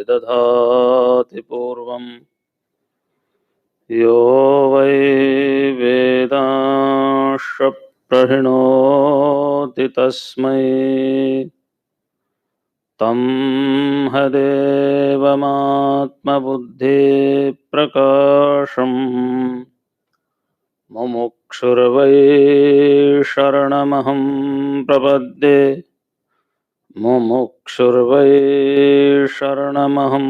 दधाति पूर्वम् यो वै वेदांश्च प्रहिणोति तस्मै तं हदेवमात्मबुद्धिप्रकाशम् मुमुक्षुर्वै शरणमहं प्रपद्ये मुमुक्षुर्वै शरणमहं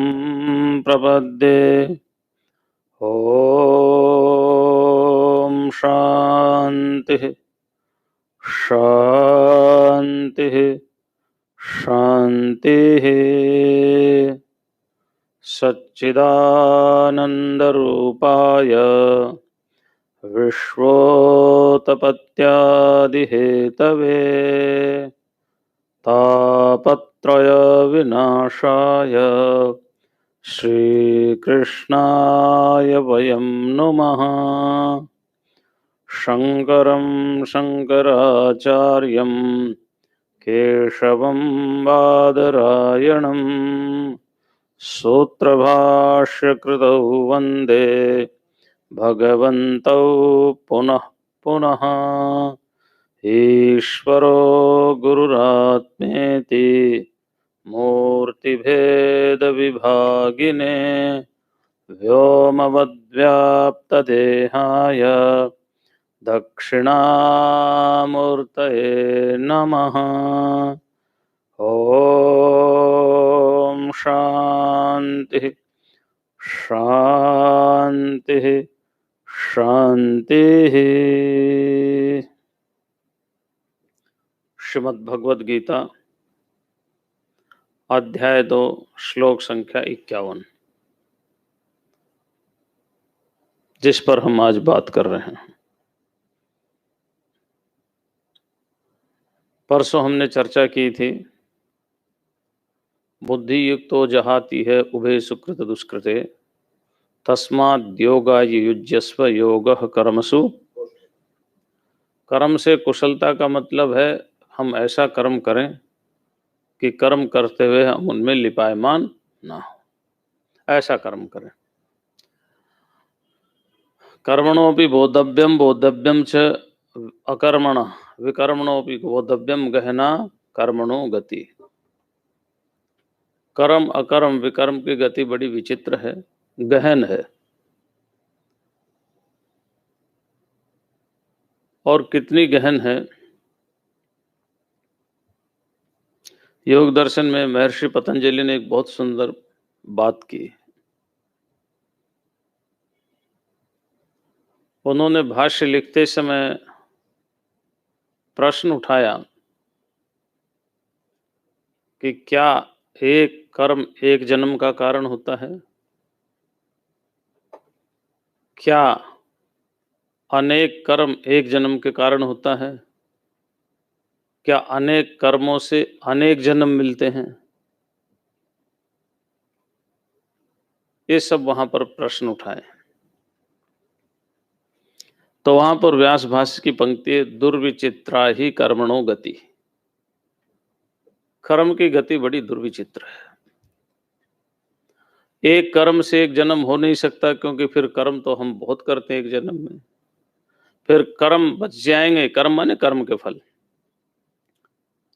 प्रपद्ये ॐ शान्तिः शान्तिः शान्तिः। सच्चिदानन्दरूपाय विश्वोत्पत्त्यादिहेतवे तापत्रयविनाशाय श्रीकृष्णाय वयं नुमः। शङ्करं शङ्कराचार्यं केशवं बादरायणं सूत्रभाष्यकृतौ वन्दे भगवन्तौ पुनः पुनः। ईश्वरो गुरुरात्मेति मूर्तिभेदविभागिने व्योमवद्व्याप्तदेहाय दक्षिणामूर्तये नमः। ॐ शान्तिः शान्तिः शान्तिः। श्रीमद् भगवद गीता अध्याय 2 श्लोक संख्या 51, जिस पर हम आज बात कर रहे हैं। परसों हमने चर्चा की थी, बुद्धि युक्तो जहाति है उभे सुकृत दुष्कृते तस्माद् योगाय युज्यस्व योगः कर्मसु। कर्म से कुशलता का मतलब है हम ऐसा कर्म करें कि कर्म करते हुए हम उनमें लिपायमान ना हो, ऐसा कर्म करें। कर्मणोपि बोद्धव्यम बोद्धव्यम च अकर्मण विकर्मणोपि बोद्धव्यम गहना कर्मणो गति। कर्म अकर्म विकर्म की गति बड़ी विचित्र है, गहन है। और कितनी गहन है, योग दर्शन में महर्षि पतंजलि ने एक बहुत सुंदर बात की। उन्होंने भाष्य लिखते समय प्रश्न उठाया कि क्या एक कर्म एक जन्म का कारण होता है? क्या अनेक कर्म एक जन्म के कारण होता है? क्या अनेक कर्मों से अनेक जन्म मिलते हैं? ये सब वहां पर प्रश्न उठाए। तो वहां पर व्यास भाष्य की पंक्ति है, दुर्विचित्रा ही कर्मणो गति। कर्म की गति बड़ी दुर्विचित्र है। एक कर्म से एक जन्म हो नहीं सकता, क्योंकि फिर कर्म तो हम बहुत करते हैं एक जन्म में, फिर कर्म बच जाएंगे। कर्म माने कर्म के फल,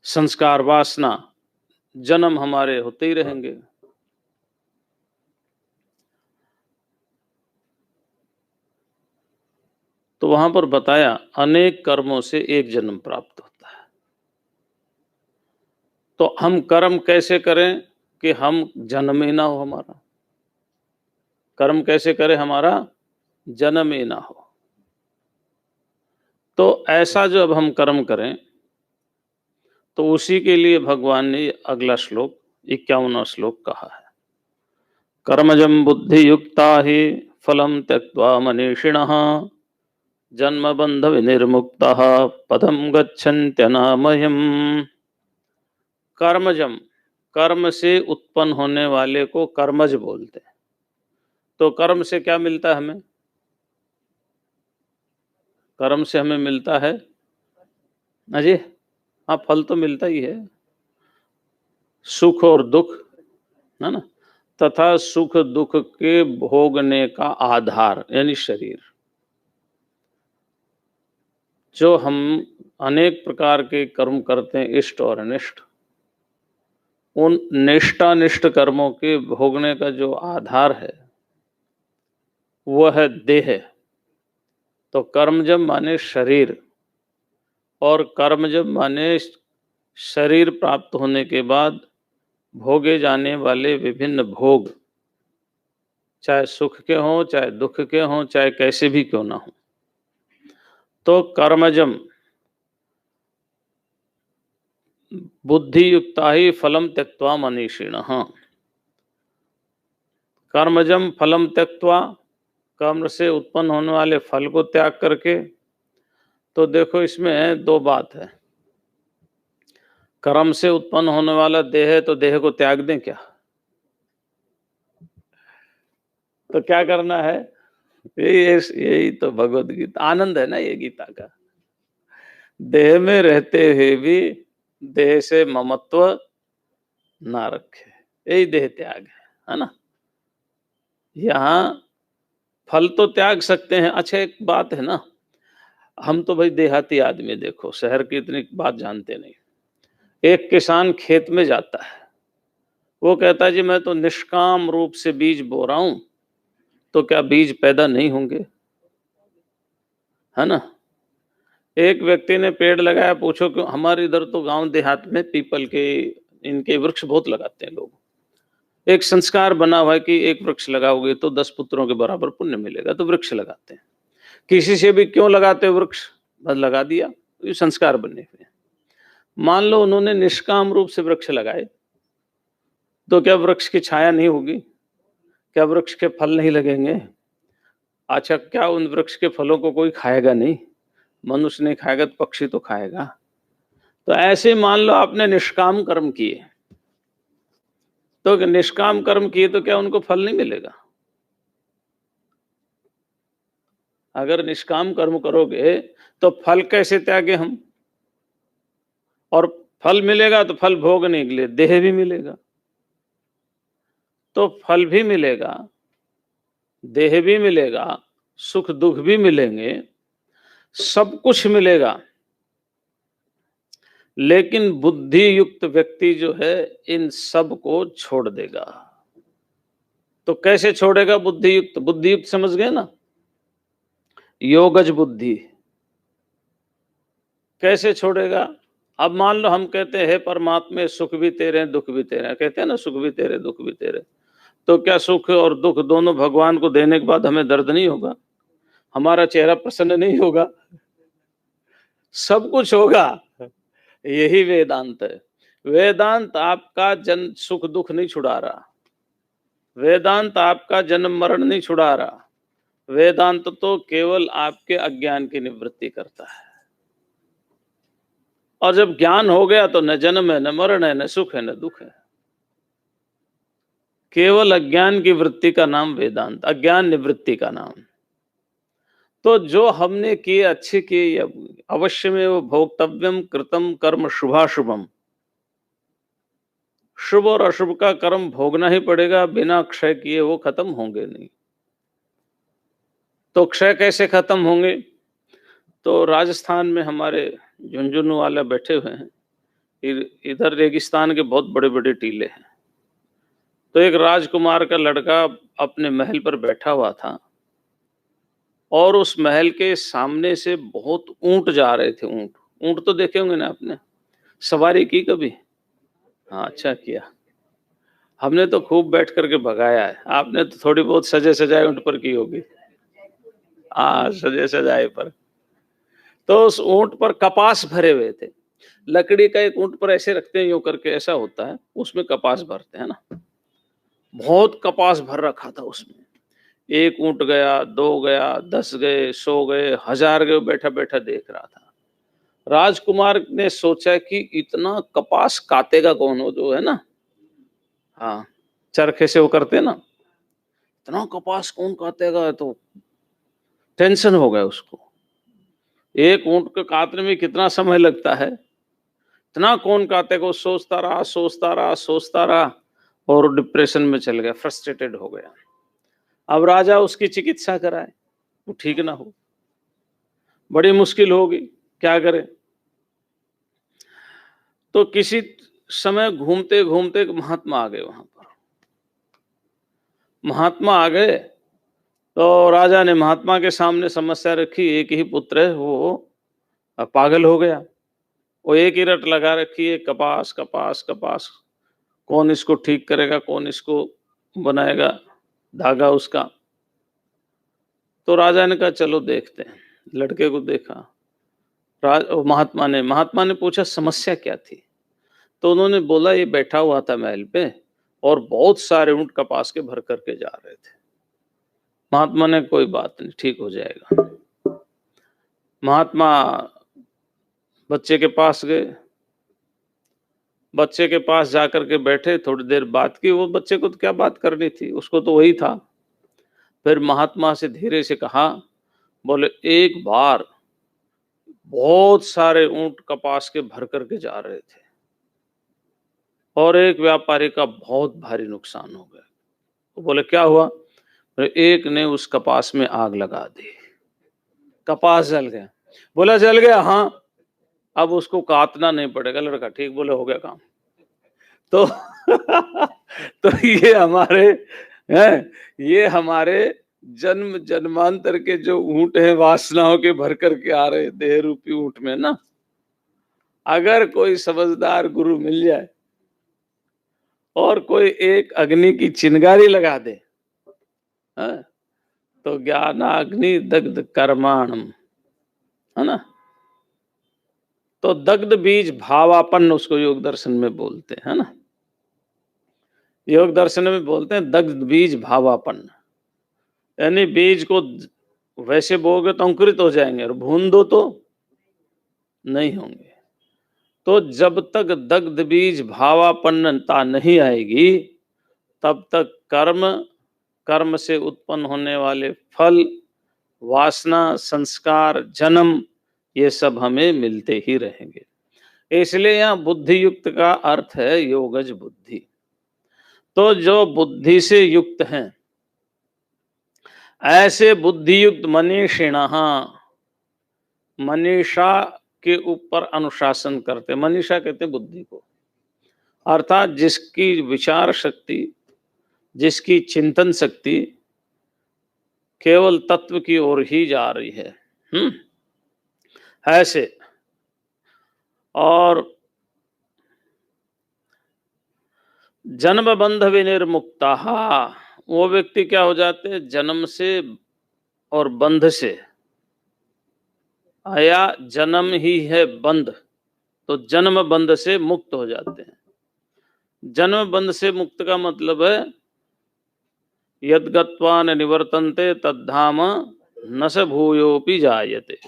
संस्कार, वासना, जन्म हमारे होते ही रहेंगे। तो वहां पर बताया अनेक कर्मों से एक जन्म प्राप्त होता है। तो हम कर्म कैसे करें कि हम जन्म ही ना हो हमारा? कर्म कैसे करें हमारा जन्म ही ना हो? तो ऐसा जो अब हम कर्म करें, तो उसी के लिए भगवान ने अगला श्लोक 51वां श्लोक कहा है, कर्मजं बुद्धि युक्ता ही फलम त्यक्त्वा मनीषिणः जन्म बंध विनिर्मुक्तः पदम गच्छन्त्यनामयम्। कर्मजम, कर्म से उत्पन्न होने वाले को कर्मज बोलते हैं। तो कर्म से क्या मिलता है हमें? कर्म से हमें मिलता है अजय, हाँ, फल तो मिलता ही है, सुख और दुख, है ना। तथा सुख दुख के भोगने का आधार यानी शरीर। जो हम अनेक प्रकार के कर्म करते हैं, इष्ट और अनिष्ट, उन निष्ठानिष्ठ कर्मों के भोगने का जो आधार है वह है देह। तो कर्मजम माने शरीर, और कर्मजम माने शरीर प्राप्त होने के बाद भोगे जाने वाले विभिन्न भोग, चाहे सुख के हों, चाहे दुख के हों, चाहे कैसे भी क्यों ना हो। तो कर्मजम बुद्धि युक्ता ही फलम त्यक्त्वा मनीषिणः। कर्मजम फलम त्यक्त्वा, कर्म से उत्पन्न होने वाले फल को त्याग करके। तो देखो इसमें दो बात है। कर्म से उत्पन्न होने वाला देह है, तो देह को त्याग दें क्या? तो क्या करना है? यही तो भगवत गीता आनंद है ना, ये गीता का। देह में रहते हुए भी देह से ममत्व ना रखे, यही देह त्याग है ना। यहाँ फल तो त्याग सकते हैं। अच्छा एक बात है ना, हम तो भाई देहाती आदमी, देखो शहर की इतनी बात जानते नहीं। एक किसान खेत में जाता है, वो कहता है जी मैं तो निष्काम रूप से बीज बो रहा हूं, तो क्या बीज पैदा नहीं होंगे? है ना। एक व्यक्ति ने पेड़ लगाया, पूछो क्यों? हमारे इधर तो गांव देहात में पीपल के, इनके वृक्ष बहुत लगाते हैं लोग। एक संस्कार बना हुआ है कि एक वृक्ष लगाओगे तो 10 पुत्रों के बराबर पुण्य मिलेगा, तो वृक्ष लगाते हैं। किसी से भी क्यों लगाते हो वृक्ष? बस लगा दिया, ये संस्कार बने हुए। मान लो उन्होंने निष्काम रूप से वृक्ष लगाए, तो क्या वृक्ष की छाया नहीं होगी? क्या वृक्ष के फल नहीं लगेंगे? अच्छा क्या उन वृक्ष के फलों को कोई खाएगा नहीं? मनुष्य नहीं खाएगा तो पक्षी तो खाएगा। तो ऐसे मान लो आपने निष्काम कर्म किए, तो निष्काम कर्म किए तो क्या उनको फल नहीं मिलेगा? अगर निष्काम कर्म करोगे तो फल कैसे त्यागे हम? और फल मिलेगा तो फल भोगने के लिए देह भी मिलेगा, तो फल भी मिलेगा, देह भी मिलेगा, सुख दुख भी मिलेंगे, सब कुछ मिलेगा। लेकिन बुद्धि युक्त व्यक्ति जो है इन सब को छोड़ देगा। तो कैसे छोड़ेगा बुद्धि युक्त? बुद्धि युक्त समझ गए ना, योगज बुद्धि। कैसे छोड़ेगा? अब मान लो हम कहते हैं परमात्मा सुख भी तेरे दुख भी तेरे, कहते हैं ना सुख भी तेरे दुख भी तेरे। तो क्या सुख और दुख दोनों भगवान को देने के बाद हमें दर्द नहीं होगा? हमारा चेहरा प्रसन्न नहीं होगा? सब कुछ होगा। यही वेदांत है। वेदांत आपका जन्म सुख दुख नहीं छुड़ा रहा, वेदांत आपका जन्म मरण नहीं छुड़ा रहा। वेदांत तो केवल आपके अज्ञान की निवृत्ति करता है। और जब ज्ञान हो गया तो न जन्म है, न मरण है, न सुख है, न दुख है। केवल अज्ञान की वृत्ति का नाम वेदांत, अज्ञान निवृत्ति का नाम। तो जो हमने किए अच्छे किए, अवश्य में वो भोक्तव्यम कृतम कर्म शुभाशुभम। शुभ और अशुभ का कर्म भोगना ही पड़ेगा, बिना क्षय किए वो खत्म होंगे नहीं। तो क्षय कैसे खत्म होंगे? तो राजस्थान में हमारे झुंझुनू वाले बैठे हुए हैं, इधर रेगिस्तान के बहुत बड़े बड़े टीले हैं। तो एक राजकुमार का लड़का अपने महल पर बैठा हुआ था, और उस महल के सामने से बहुत ऊंट जा रहे थे। ऊंट, ऊंट तो देखे होंगे ना आपने, सवारी की कभी? हाँ अच्छा किया, हमने तो खूब बैठ करके भगाया है। आपने तो थोड़ी बहुत सजे सजाए ऊंट पर की होगी। हाँ सजे सजाए पर। तो उस ऊंट पर कपास भरे हुए थे। लकड़ी का एक ऊंट पर ऐसे रखते हैं, यूं करके ऐसा होता है, उसमें कपास भरते हैं ना। बहुत कपास भर रखा था उसमें। एक ऊंट गया, 2 गया, 10 गए, 100 गए, 1000 गए, बैठा बैठा देख रहा था। राजकुमार ने सोचा कि इतना कपास काटेगा कौन? हो जो है ना, हाँ चरखे से वो करते ना, इतना कपास कौन काटेगा? तो टेंशन हो गया उसको। एक ऊंट को काटने में कितना समय लगता है, इतना कौन काटेगा? वो सोचता रहा सोचता रहा सोचता रहा, और डिप्रेशन में चल गया, फ्रस्ट्रेटेड हो गया। अब राजा उसकी चिकित्सा कराए, वो ठीक ना हो, बड़ी मुश्किल होगी, क्या करे। तो किसी समय घूमते घूमते एक महात्मा आ गए वहां पर। महात्मा आ गए तो राजा ने महात्मा के सामने समस्या रखी, एक ही पुत्र है, वो पागल हो गया, वो एक ही रट लगा रखी है, कपास कपास कपास, कौन इसको ठीक करेगा, कौन इसको बनाएगा धागा उसका। तो राजा ने कहा चलो देखते हैं, लड़के को देखा। महात्मा ने पूछा समस्या क्या थी। तो उन्होंने बोला ये बैठा हुआ था महल पे और बहुत सारे ऊंट कपास के भर करके जा रहे थे। महात्मा ने कोई बात नहीं, ठीक हो जाएगा। महात्मा बच्चे के पास गए, बच्चे के पास जाकर के बैठे, थोड़ी देर बात की। वो बच्चे को तो क्या बात करनी थी, उसको तो वही था। फिर महात्मा से धीरे से कहा, बोले एक बार बहुत सारे ऊंट कपास के भर करके जा रहे थे और एक व्यापारी का बहुत भारी नुकसान हो गया। तो बोले क्या हुआ। बोले एक ने उस कपास में आग लगा दी, कपास जल गया। बोला जल गया, हाँ अब उसको काटना नहीं पड़ेगा। लड़का ठीक, बोले हो गया काम। तो तो ये हमारे जन्म जन्मांतर के जो ऊंट हैं, वासनाओं के भर करके आ रहे देह रूपी ऊंट में ना, अगर कोई समझदार गुरु मिल जाए और कोई एक अग्नि की चिंगारी लगा दे, तो ज्ञानाग्नि दग्ध कर्माणम, है ना। तो दग्ध बीज भावापन्न उसको योग दर्शन में बोलते हैं, ना। योग दर्शन में बोलते हैं दग्ध बीज भावापन्न, यानी बीज को वैसे बोओगे तो अंकुरित हो जाएंगे और भून दो तो नहीं होंगे। तो जब तक दग्ध बीज भावापन्नता नहीं आएगी तब तक कर्म से उत्पन्न होने वाले फल, वासना, संस्कार, जन्म, ये सब हमें मिलते ही रहेंगे। इसलिए यहाँ बुद्धि युक्त का अर्थ है योगज बुद्धि। तो जो बुद्धि से युक्त हैं, ऐसे बुद्धि युक्त मनीषिणः, मनीषा के ऊपर अनुशासन करते। मनीषा कहते हैं बुद्धि को, अर्थात जिसकी विचार शक्ति, जिसकी चिंतन शक्ति केवल तत्व की ओर ही जा रही है, ऐसे। और जन्म बंध विनिर्मुक्ता, वो व्यक्ति क्या हो जाते हैं, जन्म से और बंध से, आया जन्म ही है बंध, तो जन्म बंध से मुक्त हो जाते हैं। जन्म बंध से मुक्त का मतलब है यद गत्वा न निवर्तन्ते तद्धाम न स भूयोपि जायते,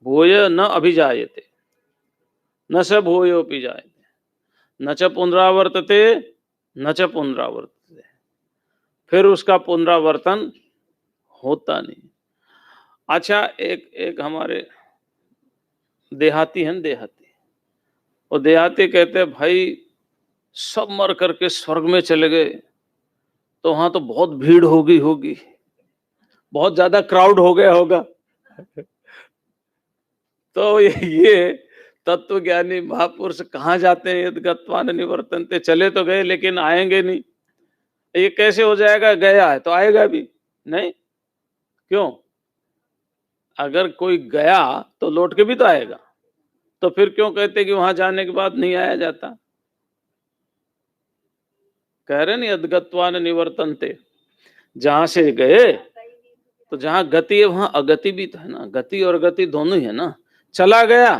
भूय न अभिजायते, न स भूयोपि जायते, न च पुनरावर्तते न च पुनरावर्तते, फिर उसका पुनरावर्तन होता नहीं। अच्छा, एक हमारे देहाती हैं, और देहाती कहते हैं भाई सब मर करके स्वर्ग में चले गए तो वहां तो बहुत भीड़ होगी, बहुत ज्यादा क्राउड हो गया होगा। तो ये तत्वज्ञानी महापुरुष कहाँ जाते हैं, यद गत्वा न निवर्तन्ते, चले तो गए लेकिन आएंगे नहीं। ये कैसे हो जाएगा, गया है तो आएगा भी नहीं, क्यों। अगर कोई गया तो लौट के भी तो आएगा, तो फिर क्यों कहते कि वहां जाने के बाद नहीं आया जाता। कह रहे नहीं यद्गत्वा न निवर्तन्ते, जहां से गए तो जहां गति है वहां अगति भी तो है ना, गति और गति दोनों ही है ना। चला गया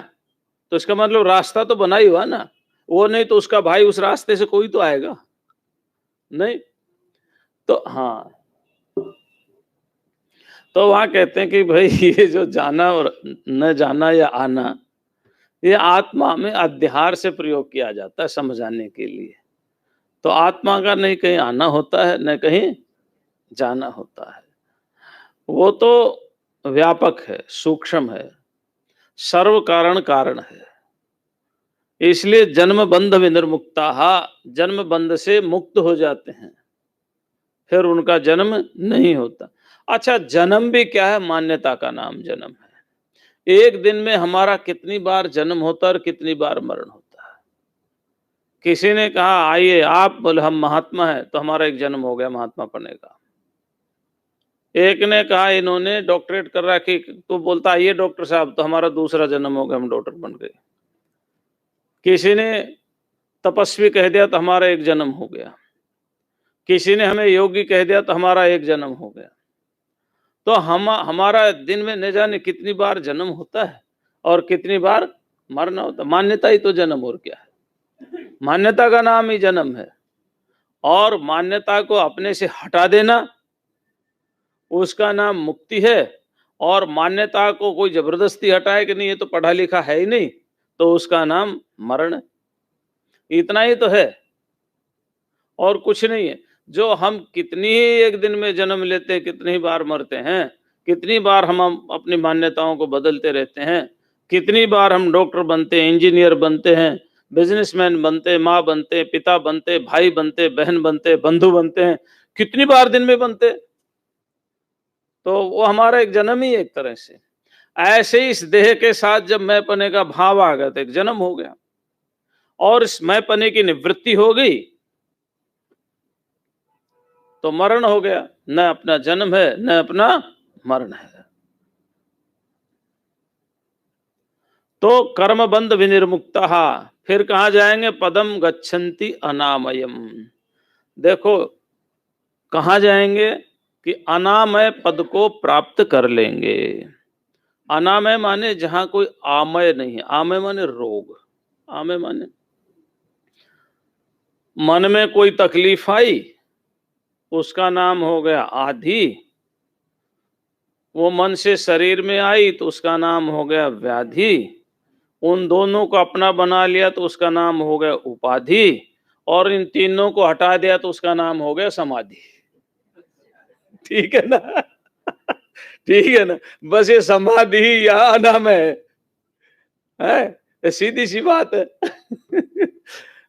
तो इसका मतलब रास्ता तो बना ही हुआ ना, वो नहीं तो उसका भाई उस रास्ते से कोई तो आएगा नहीं। तो हाँ, तो वहां कहते हैं कि भाई ये जो जाना और न जाना या आना, ये आत्मा में अध्यार से प्रयोग किया जाता है समझाने के लिए। तो आत्मा का नहीं कहीं आना होता है न कहीं जाना होता है, वो तो व्यापक है, सूक्ष्म है, सर्व कारण कारण है। इसलिए जन्म बंध विनिर्मुक्ता, जन्म बंध से मुक्त हो जाते हैं, फिर उनका जन्म नहीं होता। अच्छा, जन्म भी क्या है? मान्यता का नाम जन्म है। एक दिन में हमारा कितनी बार जन्म होता है और कितनी बार मरण होता है। किसी ने कहा आइए आप, बोले हम महात्मा हैं, तो हमारा एक जन्म हो गया महात्मा बनने का। एक ने कहा इन्होंने डॉक्टरेट कर रखी, तो बोलता आइए डॉक्टर साहब, तो हमारा दूसरा जन्म हो गया, हम डॉक्टर बन गए। किसी ने तपस्वी कह दिया तो हमारा एक जन्म हो गया। किसी ने हमें योगी कह दिया तो हमारा एक जन्म हो गया। तो हमारा दिन में न जाने कितनी बार जन्म होता है और कितनी बार मरना होता है। मान्यता ही तो जन्म, और क्या है? मान्यता का नाम ही जन्म है। और मान्यता को अपने से हटा देना, उसका नाम मुक्ति है। और मान्यता को कोई जबरदस्ती हटाए कि नहीं ये तो पढ़ा लिखा है ही नहीं, तो उसका नाम मरण है। इतना ही तो है, और कुछ नहीं है। जो हम कितनी ही एक दिन में जन्म लेते हैं, कितनी बार मरते हैं, कितनी बार हम अपनी मान्यताओं को बदलते रहते हैं, कितनी बार हम डॉक्टर बनते हैं, इंजीनियर बनते हैं, बिजनेसमैन बनते, माँ बनते, पिता बनते, भाई बनते, बहन बनते, बंधु बनते हैं, कितनी बार दिन में बनते। तो वो हमारा एक जन्म ही एक तरह से। ऐसे ही इस देह के साथ जब मैं पने का भाव आ गया तो एक जन्म हो गया, और इस मैं पने की निवृत्ति हो गई तो मरण हो गया। न अपना जन्म है न अपना मरण है। तो कर्म बंध विनिर्मुक्ता, फिर कहां जाएंगे? पदम गच्छन्ति अनामयम। देखो कहां जाएंगे कि अनामय पद को प्राप्त कर लेंगे। अनामय माने जहां कोई आमय नहीं है। आमय माने रोग। आमय माने मन में कोई तकलीफ आई, उसका नाम हो गया आधि। वो मन से शरीर में आई तो उसका नाम हो गया व्याधि। उन दोनों को अपना बना लिया तो उसका नाम हो गया उपाधि। और इन तीनों को हटा दिया तो उसका नाम हो गया समाधि। ठीक है ना? ठीक है ना? बस ये समाधि या अनाम है, सीधी सी बात है।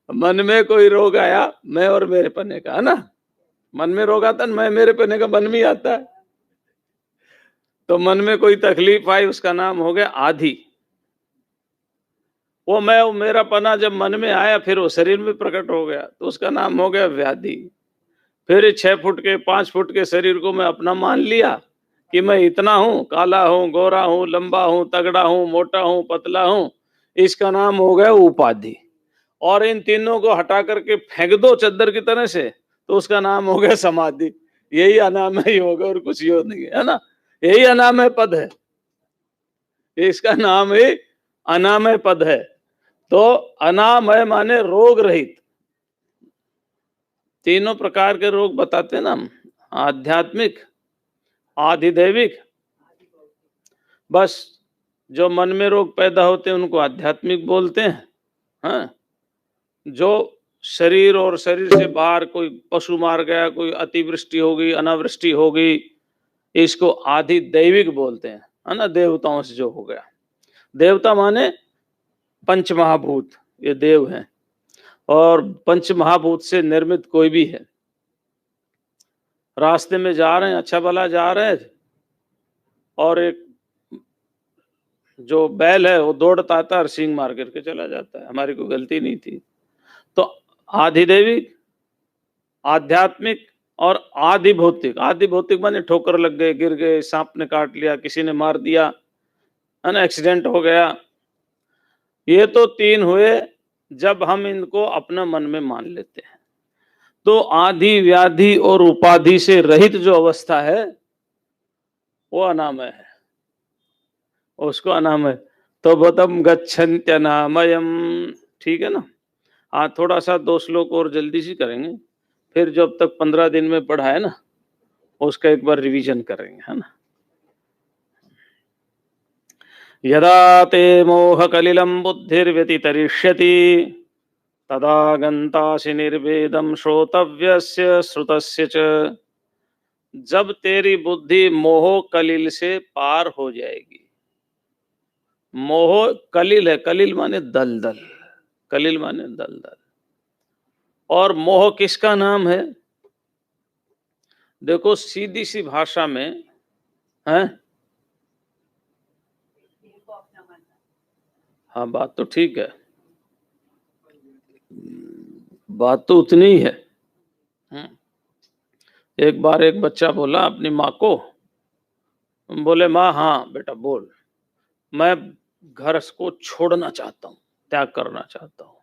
मन में कोई रोग आया, मैं और मेरे पने का, है ना? मन में रोग आता है, मैं मेरे पने का मन में आता है। तो मन में कोई तकलीफ आई, उसका नाम हो गया आधि। वो मैं मेरा पना जब मन में आया, फिर वो शरीर में प्रकट हो गया तो उसका नाम हो गया व्याधि। फिर 6 फुट के 5 फुट के शरीर को मैं अपना मान लिया कि मैं इतना हूं, काला हूं, गोरा हूं, लंबा हूं, तगड़ा हूं, मोटा हूं, पतला हूं, इसका नाम हो गया उपाधि। और इन तीनों को हटा करके फेंक दो चद्दर की तरह से तो उसका नाम हो गया समाधि। यही अनाम है योग, और कुछ योग नहीं है ना? यही अनामय पद है, इसका नाम ही अनामय पद है। तो अनामय माने रोग रहित। तीनों प्रकार के रोग बताते हैं ना हम, आध्यात्मिक, आधिदैविक। बस जो मन में रोग पैदा होते हैं उनको आध्यात्मिक बोलते हैं। हाँ, जो शरीर और शरीर से बाहर कोई पशु मार गया, कोई अतिवृष्टि हो गई, अनावृष्टि हो गई, इसको आधिदैविक बोलते हैं, है ना? देवताओं से जो हो गया। देवता माने पंच महाभूत, ये देव हैं। और पंच महाभूत से निर्मित कोई भी है। रास्ते में जा रहे हैं, अच्छा भला जा रहे हैं, और एक जो बैल है वो दौड़ता आता है और सींग मार करके चला जाता है, हमारी कोई गलती नहीं थी। तो आधिदैविक, आध्यात्मिक और आदि भौतिक। आदि भौतिक माने ठोकर लग गए, गिर गए, सांप ने काट लिया, किसी ने मार दिया, है ना, एक्सीडेंट हो गया। ये तो 3 हुए जब हम इनको अपना मन में मान लेते हैं। तो आदि, व्याधि और उपाधि से रहित जो अवस्था है वो अनामय है, उसको अनामय। तो बतम गच्छन्त्यनामयम। ठीक है ना? हाँ, थोड़ा सा 2 श्लोक और जल्दी से करेंगे, फिर जो अब तक 15 दिन में पढ़ा है ना उसका एक बार रिवीजन करेंगे, है ना? यदा ते मोह कलिलम बुद्धिर्व्यतितरिष्यति तदा गन्तासि निर्वेदम श्रोतव्यस्य श्रुतस्य च। जब तेरी बुद्धि मोह कलिल से पार हो जाएगी। मोह कलिल है, कलिल माने दलदल, कलिल माने दलदल। और मोह किसका नाम है? देखो सीधी सी भाषा में है, हाँ बात तो ठीक है, बात तो उतनी ही है। एक बार एक बच्चा बोला अपनी माँ को, बोले माँ, हाँ बेटा बोल, मैं घर को छोड़ना चाहता हूँ, त्याग करना चाहता हूँ।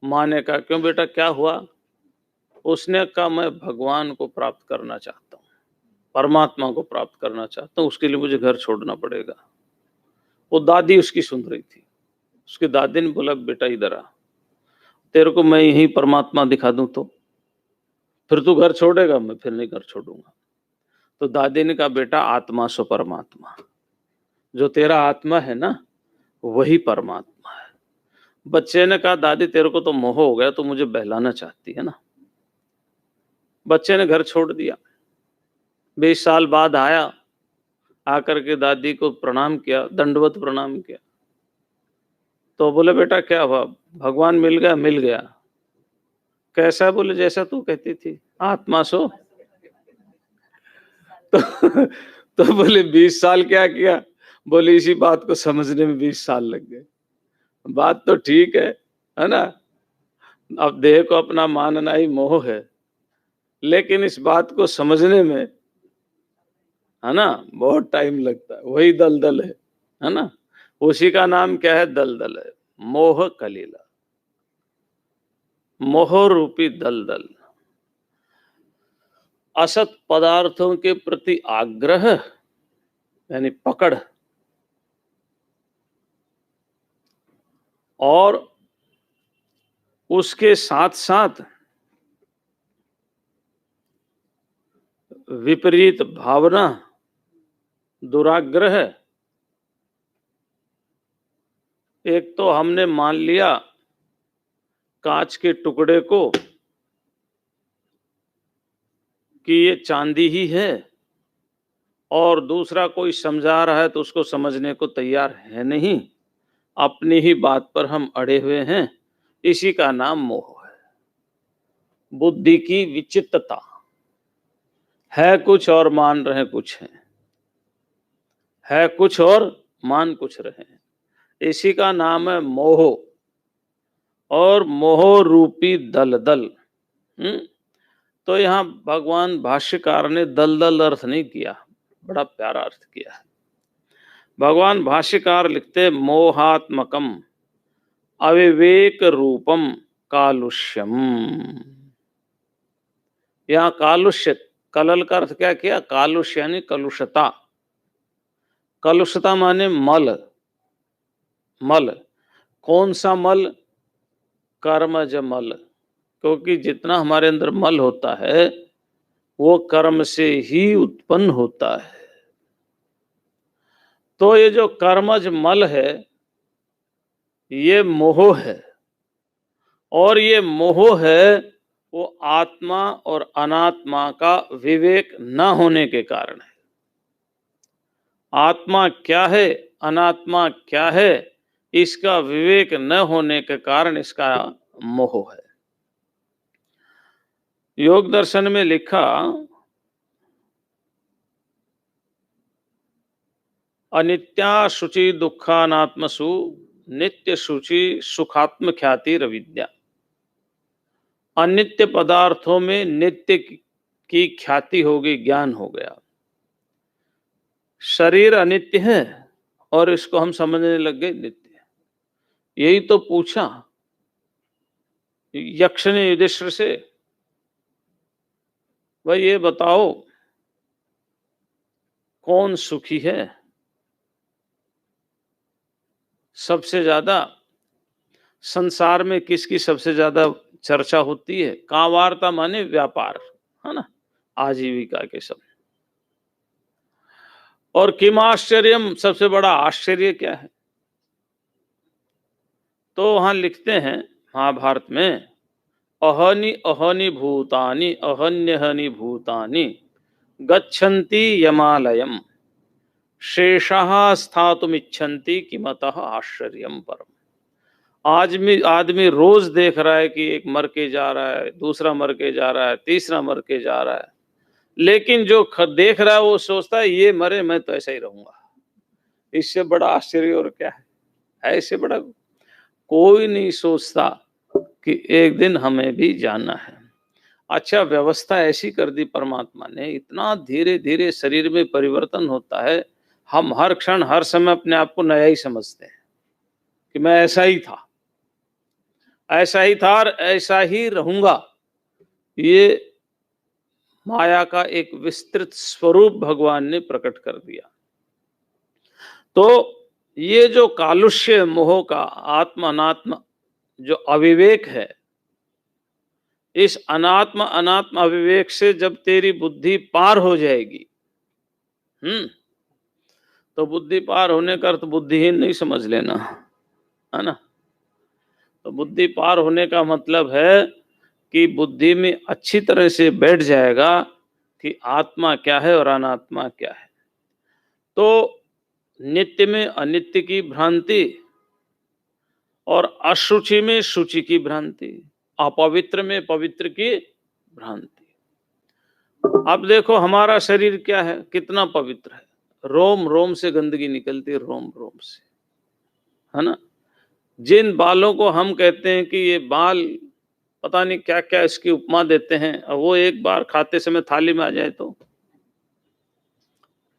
माँ ने कहा क्यों बेटा, क्या हुआ? उसने कहा मैं भगवान को प्राप्त करना चाहता हूँ, परमात्मा को प्राप्त करना चाहता हूँ, उसके लिए मुझे घर छोड़ना पड़ेगा। वो दादी उसकी सुन रही थी। उसकी दादी ने बोला बेटा इधर आ, तेरे को मैं यही परमात्मा दिखा दूं तो फिर तू घर छोड़ेगा? मैं फिर नहीं घर छोड़ूंगा। तो दादी ने कहा बेटा आत्मा सो परमात्मा, जो तेरा आत्मा है ना वही परमात्मा है। बच्चे ने कहा दादी तेरे को तो मोह हो गया, तो मुझे बहलाना चाहती है ना। बच्चे ने घर छोड़ दिया। 20 साल बाद आया, आकर के दादी को प्रणाम किया, दंडवत प्रणाम किया। तो बोले बेटा क्या हुआ? भगवान मिल गया? मिल गया। कैसा? बोले जैसा तू कहती थी, आत्मा सो। तो बोले 20 साल क्या किया? बोले इसी बात को समझने में 20 साल लग गए। बात तो ठीक है ना? अब देह को अपना मानना ही मोह है, लेकिन इस बात को समझने में, है ना, बहुत टाइम लगता है। वही दलदल है ना? उसी का नाम क्या है? दलदल है, मोह कलीला, मोह रूपी दलदल। असत पदार्थों के प्रति आग्रह यानी पकड़, और उसके साथ साथ विपरीत भावना, दुराग्रह। एक तो हमने मान लिया कांच के टुकड़े को कि ये चांदी ही है, और दूसरा कोई समझा रहा है तो उसको समझने को तैयार है नहीं, अपनी ही बात पर हम अड़े हुए हैं। इसी का नाम मोह है। बुद्धि की विचित्रता है कुछ और मान रहे कुछ है कुछ और मान कुछ रहे हैं। इसी का नाम है मोह, और मोह रूपी दलदल। तो यहाँ भगवान भाष्यकार ने दलदल अर्थ नहीं किया, बड़ा प्यारा अर्थ किया है। भगवान भाष्यकार लिखते मोहात्मकम अविवेक रूपम कालुष्यम। यहाँ कालुष्य, कलल का अर्थ क्या किया? कालुष्य यानी कलुषता। कलुषता माने मल। मल कौन सा मल? कर्मज मल। क्योंकि जितना हमारे अंदर मल होता है वो कर्म से ही उत्पन्न होता है। तो ये जो कर्मज मल है ये मोह है, और ये मोह है वो आत्मा और अनात्मा का विवेक न होने के कारण है। आत्मा क्या है, अनात्मा क्या है, इसका विवेक न होने के कारण इसका मोह है। योग दर्शन में लिखा अनित्या शुचि दुखानात्मसु नित्य शुचि सुखात्म ख्याति रविद्या। अनित्य पदार्थों में नित्य की ख्याति होगी, ज्ञान हो गया। शरीर अनित्य है और इसको हम समझने लग गए नित्य। यही तो पूछा यक्ष ने युधिष्ठिर से, भाई ये बताओ कौन सुखी है? सबसे ज्यादा संसार में किसकी सबसे ज्यादा चर्चा होती है? कावार्ता माने व्यापार, है ना, आजीविका के सब। और किम आश्चर्यम, सबसे बड़ा आश्चर्य क्या है? तो वहां लिखते हैं महाभारत में, अहनि अहनि भूतानि अहन्यहनि भूतानि गच्छन्ति यमालयम शेषः स्थातुमिच्छन्ति किमतः आश्चर्यम परम। आदमी आदमी रोज देख रहा है कि एक मर के जा रहा है, दूसरा मर के जा रहा है, तीसरा मर के जा रहा है, लेकिन जो देख रहा है वो सोचता है ये मरे मैं तो ऐसा ही रहूंगा। इससे बड़ा आश्चर्य और क्या है? ऐसे बड़ा कोई नहीं सोचता कि एक दिन हमें भी जाना है। अच्छा, व्यवस्था ऐसी कर दी परमात्मा ने, इतना धीरे धीरे शरीर में परिवर्तन होता है, हम हर क्षण हर समय अपने आप को नया ही समझते हैं कि मैं ऐसा ही था, ऐसा ही था और ऐसा ही रहूंगा। ये माया का एक विस्तृत स्वरूप भगवान ने प्रकट कर दिया। तो ये जो कालुष्य मोह का आत्म अनात्म जो अविवेक है, इस अनात्म अनात्म अविवेक से जब तेरी बुद्धि पार हो जाएगी, तो बुद्धि पार होने का अर्थ बुद्धिहीन नहीं समझ लेना, है ना। तो बुद्धि पार होने का मतलब है कि बुद्धि में अच्छी तरह से बैठ जाएगा कि आत्मा क्या है और अनात्मा क्या है। तो नित्य में अनित्य की भ्रांति और अशुचि में शुचि की भ्रांति, अपवित्र में पवित्र की भ्रांति। अब देखो हमारा शरीर क्या है, कितना पवित्र है, रोम रोम से गंदगी निकलती है, रोम रोम से, है ना। जिन बालों को हम कहते हैं कि ये बाल पता नहीं क्या क्या इसकी उपमा देते हैं, और वो एक बार खाते समय थाली में आ जाए तो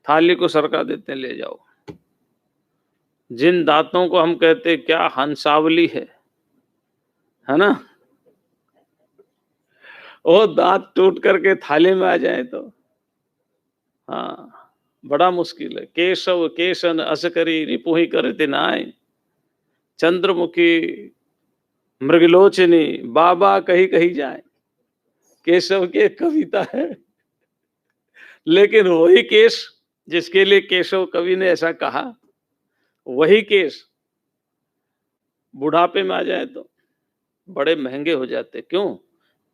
थाली को सरका देते हैं, ले जाओ। जिन दांतों को हम कहते हैं क्या हंसावली है ना, वो दांत टूट करके थाली में आ जाए तो हाँ, बड़ा मुश्किल है। केशव केशन असकरी रिपुहि करते नाय, चंद्रमुखी मृगलोचनी बाबा कही कही जाए। केशव की एक कविता है, लेकिन वही केश जिसके लिए केशव कवि ने ऐसा कहा, वही केश बुढ़ापे में आ जाए तो बड़े महंगे हो जाते। क्यों?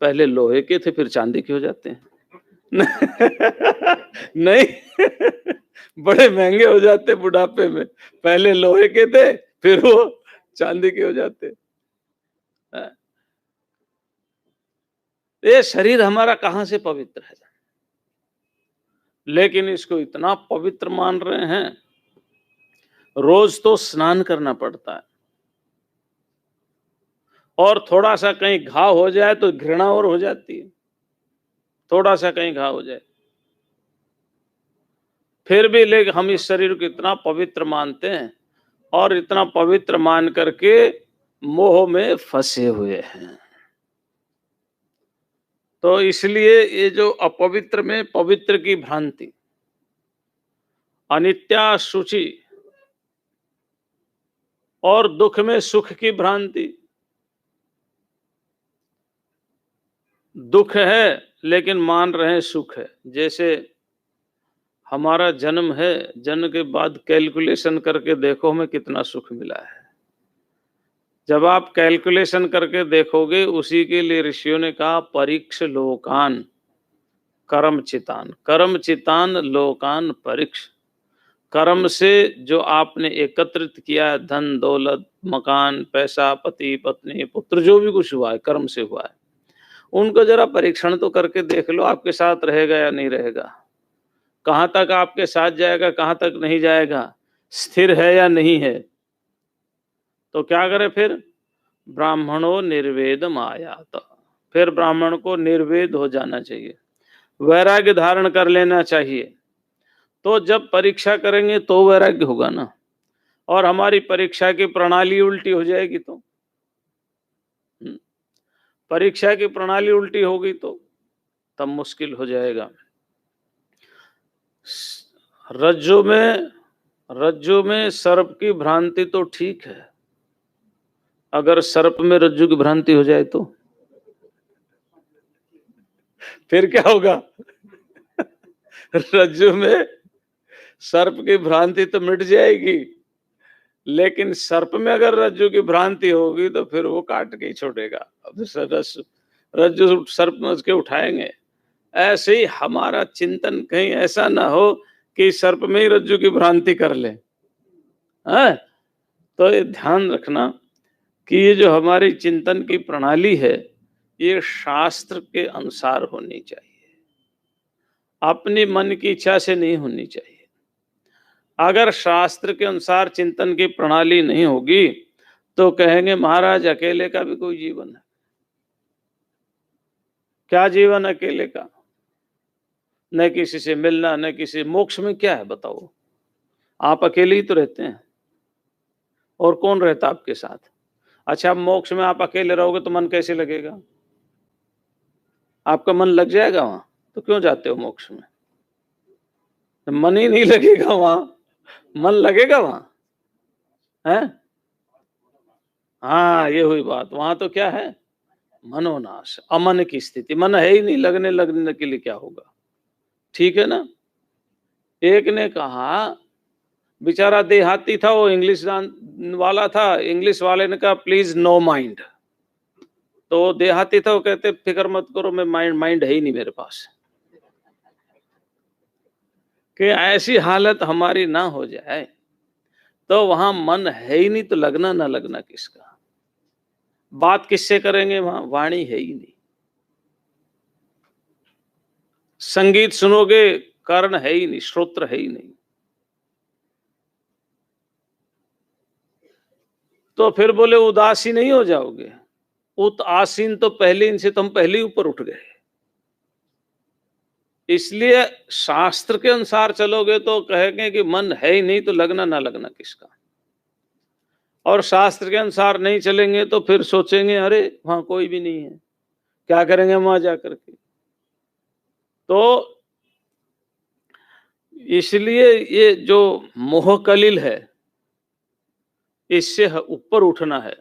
पहले लोहे के थे, फिर चांदी के हो जाते हैं। नहीं, बड़े महंगे हो जाते बुढ़ापे में, पहले लोहे के थे फिर वो चांदी के हो जाते। ये शरीर हमारा कहां से पवित्र है, लेकिन इसको इतना पवित्र मान रहे हैं। रोज तो स्नान करना पड़ता है, और थोड़ा सा कहीं घाव हो जाए तो घृणा और हो जाती है। थोड़ा सा कहीं घाव हो जाए फिर भी, लेकिन हम इस शरीर को इतना पवित्र मानते हैं, और इतना पवित्र मान करके मोह में फंसे हुए हैं। तो इसलिए ये जो अपवित्र में पवित्र की भ्रांति, अनित्या शुचि और दुख में सुख की भ्रांति। दुख है लेकिन मान रहे हैं सुख है। जैसे हमारा जन्म है, जन्म के बाद कैलकुलेशन करके देखो हमें कितना सुख मिला है। जब आप कैलकुलेशन करके देखोगे, उसी के लिए ऋषियों ने कहा परीक्ष लोकान कर्म चितान, कर्म चितान लोकान परीक्ष। कर्म से जो आपने एकत्रित किया है, धन दौलत मकान पैसा पति पत्नी पुत्र, जो भी कुछ हुआ है कर्म से हुआ है, उनको जरा परीक्षण तो करके देख लो, आपके साथ रहेगा या नहीं रहेगा, कहां तक आपके साथ जाएगा, कहां तक नहीं जाएगा, स्थिर है या नहीं है। तो क्या करे फिर? ब्राह्मणों निर्वेद आयात, फिर ब्राह्मण को निर्वेद हो जाना चाहिए, वैराग्य धारण कर लेना चाहिए। तो जब परीक्षा करेंगे तो वैराग्य होगा ना, और हमारी परीक्षा की प्रणाली उल्टी हो जाएगी तो परीक्षा की प्रणाली उल्टी होगी तो तब मुश्किल हो जाएगा। रज्जु में सर्प की भ्रांति तो ठीक है, अगर सर्प में रज्जु की भ्रांति हो जाए तो फिर क्या होगा? रज्जु में सर्प की भ्रांति तो मिट जाएगी, लेकिन सर्प में अगर रज्जु की भ्रांति होगी तो फिर वो काट के ही छोड़ेगा। अब रज्जु सर्प में उसके उठाएंगे। ऐसे ही हमारा चिंतन कहीं ऐसा ना हो कि सर्प में ही रज्जु की भ्रांति कर ले। तो ये ध्यान रखना कि ये जो हमारी चिंतन की प्रणाली है, ये शास्त्र के अनुसार होनी चाहिए, अपनी मन की इच्छा से नहीं होनी चाहिए। अगर शास्त्र के अनुसार चिंतन की प्रणाली नहीं होगी तो कहेंगे महाराज अकेले का भी कोई जीवन है? क्या जीवन अकेले का? न किसी से मिलना, न किसी, मोक्ष में क्या है बताओ? आप अकेले ही तो रहते हैं, और कौन रहता आपके साथ? अच्छा, मोक्ष में आप अकेले रहोगे तो मन कैसे लगेगा? आपका मन लग जाएगा वहां, तो क्यों जाते हो मोक्ष में? मन ही नहीं लगेगा वहां, मन लगेगा वहां है? हाँ, ये हुई बात। वहां तो क्या है? मनोनाश, अमन की स्थिति। मन है ही नहीं, लगने के लिए क्या होगा? ठीक है ना? एक ने कहा, बेचारा देहाती था, वो इंग्लिश वाला था, इंग्लिश वाले ने कहा प्लीज नो माइंड। तो देहाती था, वो कहते फिक्र मत करो, मैं माइंड है ही नहीं मेरे पास। कि ऐसी हालत हमारी ना हो जाए तो वहां मन है ही नहीं, तो लगना ना लगना किसका? बात किससे करेंगे? वहां वाणी है ही नहीं, संगीत सुनोगे, कर्ण है ही नहीं, श्रोत्र है ही नहीं। तो फिर बोले उदासीन नहीं हो जाओगे? आसीन तो पहले, इनसे तो हम पहले ही ऊपर उठ गए। इसलिए शास्त्र के अनुसार चलोगे तो कहेंगे कि मन है ही नहीं, तो लगना ना लगना किसका? और शास्त्र के अनुसार नहीं चलेंगे तो फिर सोचेंगे अरे वहां कोई भी नहीं है, क्या करेंगे वहां जाकर के? तो इसलिए ये जो मोह कलिल है, इससे ऊपर उठना है।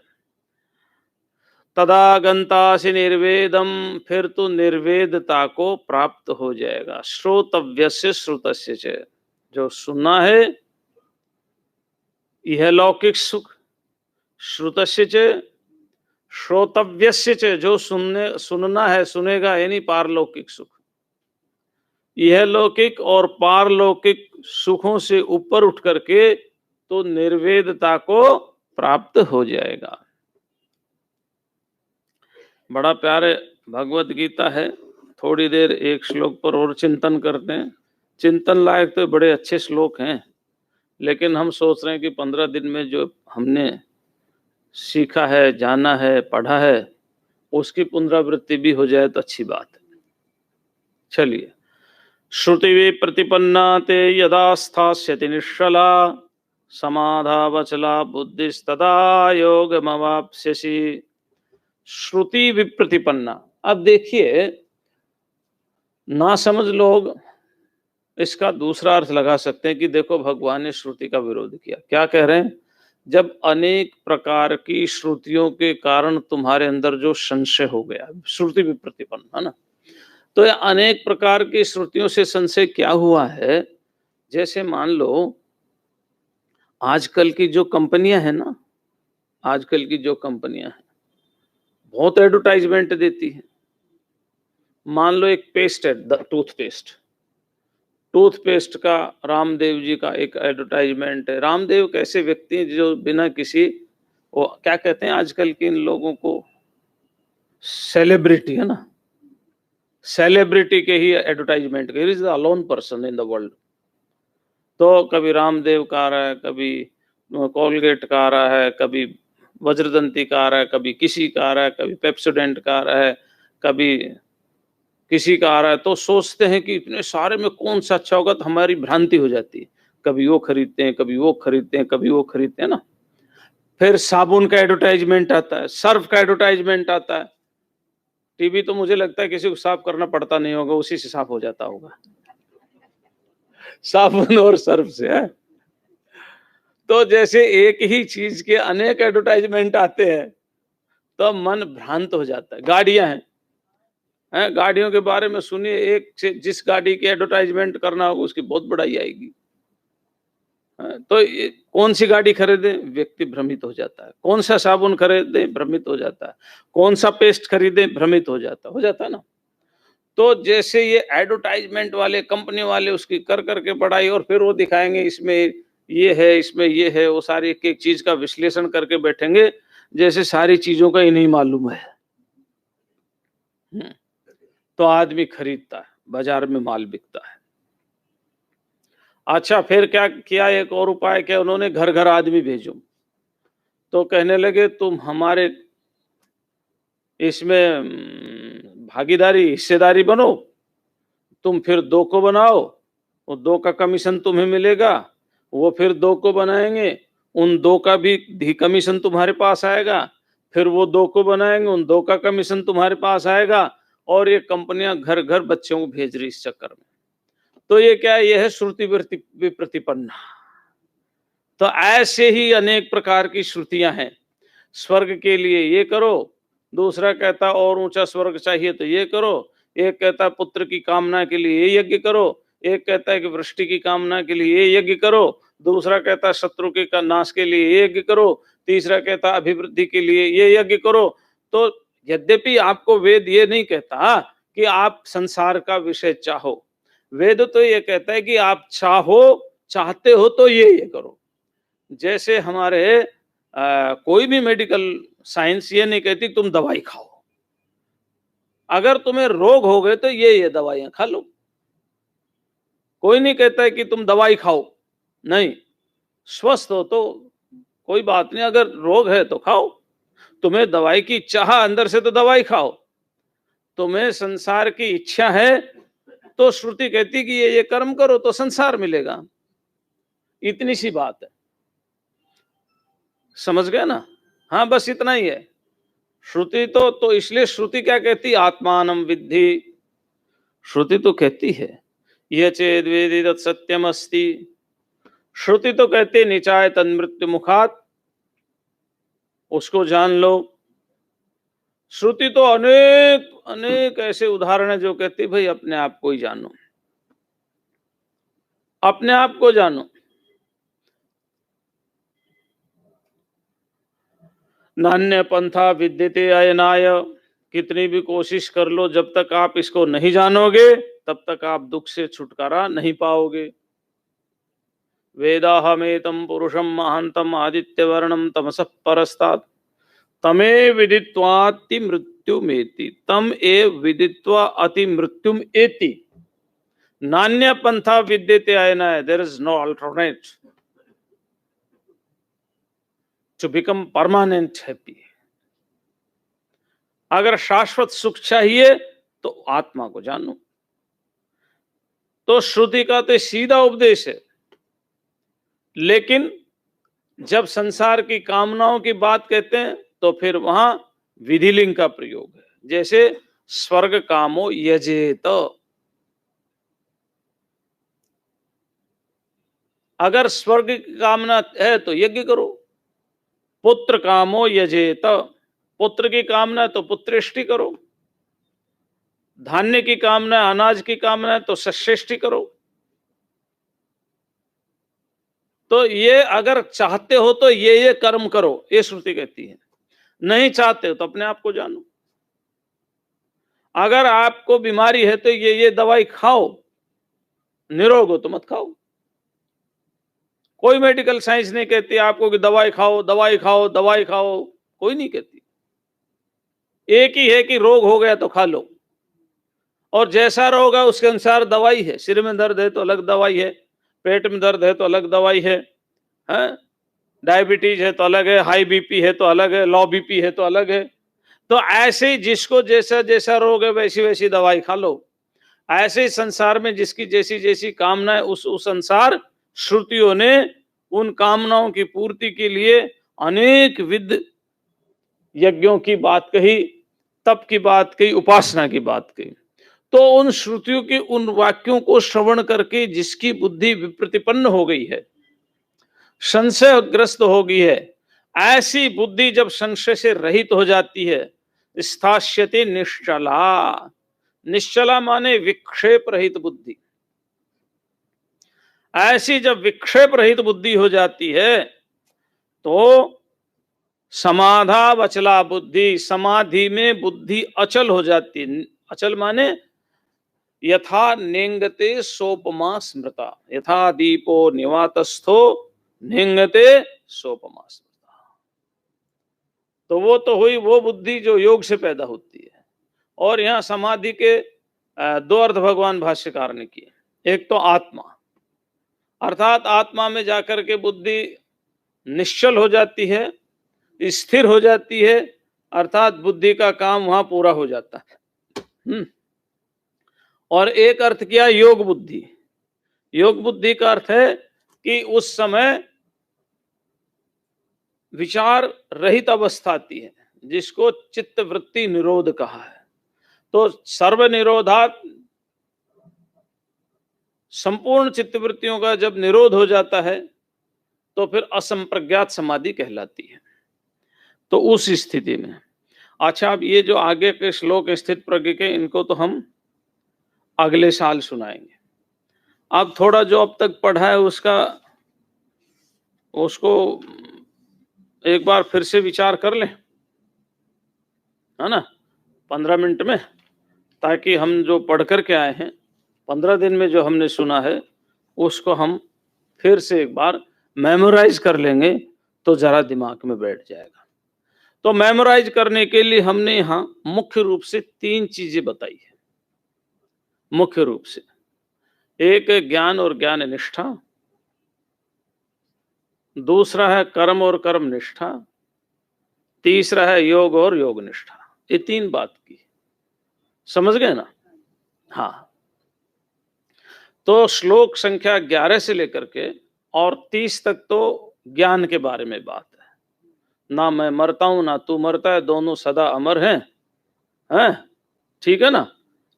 तदा गंतासि निर्वेदम, फिर तो निर्वेदता को प्राप्त हो जाएगा। श्रोतव्यस्य श्रुतस्य च, जो सुनना है यह लौकिक सुख, श्रुतस्य च श्रोतव्यस्य च, जो सुनना है, सुनेगा, यानी पारलौकिक सुख। यह लौकिक और पारलौकिक सुखों से ऊपर उठ करके तो निर्वेदता को प्राप्त हो जाएगा। बड़ा प्यारे भगवत गीता है, थोड़ी देर एक श्लोक पर और चिंतन करते हैं। चिंतन लायक तो बड़े अच्छे श्लोक हैं, लेकिन हम सोच रहे हैं कि 15 दिन में जो हमने सीखा है, जाना है, पढ़ा है, उसकी पुनरावृत्ति भी हो जाए तो अच्छी बात है। चलिए, श्रुति वे प्रतिपन्ना ते यदा स्थास्यति निश्चला, समाधावचला बुद्धिस्तदा योगमवाप्स्यसि। श्रुति विप्रतिपन्ना। अब देखिए, ना समझ लोग इसका दूसरा अर्थ लगा सकते हैं कि देखो भगवान ने श्रुति का विरोध किया। क्या कह रहे हैं? जब अनेक प्रकार की श्रुतियों के कारण तुम्हारे अंदर जो संशय हो गया, श्रुति विप्रतिपन्न है ना, तो ये अनेक प्रकार की श्रुतियों से संशय क्या हुआ है? जैसे मान लो आजकल की जो कंपनियां हैं ना, आजकल की जो कंपनियां हैं बहुत एडवर्टाइजमेंट देती है। मान लो एक पेस्ट है, टूथपेस्ट का रामदेव जी का एक एडवर्टाइजमेंट है। रामदेव कैसे व्यक्ति हैं जो बिना किसी, वो क्या कहते हैं आजकल के इन लोगों को, सेलिब्रिटी है ना, सेलिब्रिटी के ही एडवर्टाइजमेंट के, is the alone person in the world. तो कभी रामदेव का आ रहा है, कभी कोलगेट का आ रहा है, कभी वज्रदंती का आ रहा है, कभी किसी का आ रहा है, कभी पेप्सोडेंट का आ रहा है, कभी किसी का आ रहा है। तो सोचते हैं कि इतने सारे में कौन सा अच्छा होगा, तो हमारी भ्रांति हो जाती है। कभी वो खरीदते हैं, कभी वो खरीदते हैं, कभी वो खरीदते हैं ना। फिर साबुन का एडवर्टाइजमेंट आता है, सर्फ का एडवर्टाइजमेंट आता है। टीवी तो मुझे लगता है किसी को साफ करना पड़ता नहीं होगा, उसी से साफ हो जाता होगा, साबुन और सर्फ से है। तो जैसे एक ही चीज के अनेक एडवर्टाइजमेंट आते हैं तो मन भ्रांत हो जाता है। गाड़ियां हैं, गाड़ियों के बारे में सुनिए, एक से जिस गाड़ी की एडवर्टाइजमेंट करना होगा उसकी बहुत बड़ाई आएगी। तो कौन सी गाड़ी खरीदे, व्यक्ति भ्रमित हो जाता है। कौन सा साबुन खरीदे, भ्रमित हो जाता है। कौन सा पेस्ट खरीदे, भ्रमित हो जाता है ना। तो जैसे ये एडवर्टाइजमेंट वाले, कंपनी वाले उसकी कर करके बढ़ाई, और फिर वो दिखाएंगे इसमें ये है, इसमें ये है, वो सारी एक एक चीज का विश्लेषण करके बैठेंगे। जैसे सारी चीजों का इन्हें मालूम है। तो आदमी खरीदता है, बाजार में माल बिकता है। अच्छा, फिर क्या किया, एक और उपाय किया उन्होंने, घर घर आदमी भेजो। तो कहने लगे तुम हमारे इसमें भागीदारी, हिस्सेदारी बनो, तुम फिर 2 को बनाओ, वो 2 का कमीशन तुम्हें मिलेगा, वो फिर 2 को बनाएंगे, उन 2 का भी कमीशन तुम्हारे पास आएगा, फिर वो 2 को बनाएंगे, उन 2 का कमीशन तुम्हारे पास आएगा, और ये कंपनियां घर घर बच्चों को भेज रही इस चक्कर में। तो ये क्या है, ये है श्रुति विप्रतिपन्ना। तो ऐसे ही अनेक प्रकार की श्रुतियां हैं। स्वर्ग के लिए ये करो, दूसरा कहता और ऊंचा स्वर्ग चाहिए तो ये करो, एक कहता है पुत्र की कामना के लिए ये यज्ञ करो, एक कहता है कि वृष्टि की कामना के लिए ये यज्ञ करो, दूसरा कहता है शत्रु के नाश के लिए ये यज्ञ करो, तीसरा कहता है अभिवृद्धि के लिए ये यज्ञ करो। तो यद्यपि आपको वेद ये नहीं कहता कि आप संसार का विषय चाहो, वेद तो ये कहता है कि आप चाहते हो तो ये करो। जैसे हमारे कोई भी मेडिकल साइंस ये नहीं कहती तुम दवाई खाओ, अगर तुम्हें रोग हो गए तो ये दवाइयां खा लो। कोई नहीं कहता है कि तुम दवाई खाओ, नहीं, स्वस्थ हो तो कोई बात नहीं, अगर रोग है तो खाओ। तुम्हें दवाई की चाह अंदर से तो दवाई खाओ। तुम्हें संसार की इच्छा है तो श्रुति कहती कि ये कर्म करो तो संसार मिलेगा। इतनी सी बात है, समझ गए ना? हाँ, बस इतना ही है। श्रुति तो इसलिए श्रुति क्या कहती, आत्मानं विद्धि। श्रुति तो कहती है ये चेद वेदित सत्यम अस्ति। श्रुति तो कहती निचाय तन्मृत्यु मुखात, उसको जान लो। श्रुति तो अनेक अनेक ऐसे उदाहरण है जो कहती भाई अपने आप को ही जानो, अपने आप को जानो। नान्य पंथा विद्यते अयनाय, कितनी भी कोशिश कर लो, जब तक आप इसको नहीं जानोगे तब तक आप दुख से छुटकारा नहीं पाओगे। वेदाहमेतम पुरुषम महांतम आदित्य वर्णम तमसः परस्तात् तमे विदित्वाति मृत्युमेति, तम एव विदित्वा अति मृत्युम एति। नान्य पंथा विद्यते अयनाय, there is no alternate to become permanent happy. अगर शाश्वत सुख चाहिए तो आत्मा को जानो। तो श्रुति का तो सीधा उपदेश है, लेकिन जब संसार की कामनाओं की बात कहते हैं तो फिर वहां विधिलिंग का प्रयोग है। जैसे स्वर्ग कामो यजेत, अगर स्वर्ग की कामना है तो यज्ञ करो। पुत्र कामो यजेत, पुत्र की कामना है तो पुत्रेष्टि करो। धान्य की कामना, अनाज की कामना है तो शस्येष्टि करो। तो ये अगर चाहते हो तो ये कर्म करो, ये श्रुति कहती है। नहीं चाहते हो तो अपने आप को जानो। अगर आपको बीमारी है तो ये दवाई खाओ, निरोग हो तो मत खाओ। कोई मेडिकल साइंस नहीं कहती आपको कि दवाई खाओ दवाई खाओ दवाई खाओ, कोई नहीं कहती। एक ही है कि रोग हो गया तो खा लो, और जैसा रोग है उसके अनुसार दवाई है। सिर में दर्द है तो अलग दवाई है, पेट में दर्द है तो अलग दवाई है, डायबिटीज है तो अलग है, हाई बीपी है तो अलग है, लो बीपी है तो अलग है। तो ऐसे ही जिसको जैसा जैसा रोग है वैसी वैसी दवाई खा लो। ऐसे ही संसार में जिसकी जैसी जैसी कामना है उस अनुसार श्रुतियों ने उन कामनाओं की पूर्ति के लिए अनेक विध यज्ञों की बात कही, तप की बात कही, उपासना की बात कही। तो उन श्रुतियों के उन वाक्यों को श्रवण करके जिसकी बुद्धि विप्रतिपन्न हो गई है, संशयग्रस्त हो गई है, ऐसी बुद्धि जब संशय से रहित हो जाती है, स्थास्यते निश्चला। निश्चला माने विक्षेप रहित बुद्धि। ऐसी जब विक्षेप रहित बुद्धि हो जाती है तो समाधा वचला बुद्धि, समाधि में बुद्धि अचल हो जाती है। अचल माने यथा नेंगते सोपमा स्मृता, यथा दीपो निवातस्थो नेंगते सोपमा स्मृता। तो वो तो हुई वो बुद्धि जो योग से पैदा होती है। और यहाँ समाधि के दो अर्थ भगवान भाष्यकार ने किए। एक तो आत्मा, अर्थात आत्मा में जाकर के बुद्धि निश्चल हो जाती है, स्थिर हो जाती है, अर्थात बुद्धि का काम वहां पूरा हो जाता है। और एक अर्थ किया योग बुद्धि। योग बुद्धि का अर्थ है कि उस समय विचार रहित अवस्था आती है, जिसको चित्त वृत्ति निरोध कहा है। तो सर्व निरोधात, संपूर्ण चित्त वृत्तियों का जब निरोध हो जाता है तो फिर असंप्रज्ञात समाधि कहलाती है। तो उस स्थिति में, अच्छा, अब ये जो आगे के श्लोक स्थित प्रज्ञ के, इनको तो हम अगले साल सुनाएंगे। अब थोड़ा जो अब तक पढ़ा है उसको एक बार फिर से विचार कर लें, है ना, 15 मिनट में, ताकि हम जो पढ़ करके आए हैं 15 दिन में, जो हमने सुना है उसको हम फिर से एक बार मेमोराइज कर लेंगे तो जरा दिमाग में बैठ जाएगा। तो मेमोराइज करने के लिए हमने यहाँ मुख्य रूप से 3 चीजें बताई है। मुख्य रूप से एक ज्ञान और ज्ञान निष्ठा, दूसरा है कर्म और कर्म निष्ठा, तीसरा है योग और योग निष्ठा। ये 3 बात की, समझ गए ना? हाँ। तो श्लोक संख्या 11 से लेकर के और 30 तक तो ज्ञान के बारे में बात है। ना मैं मरता हूं ना तू मरता है, दोनों सदा अमर हैं, हैं? ठीक है ना?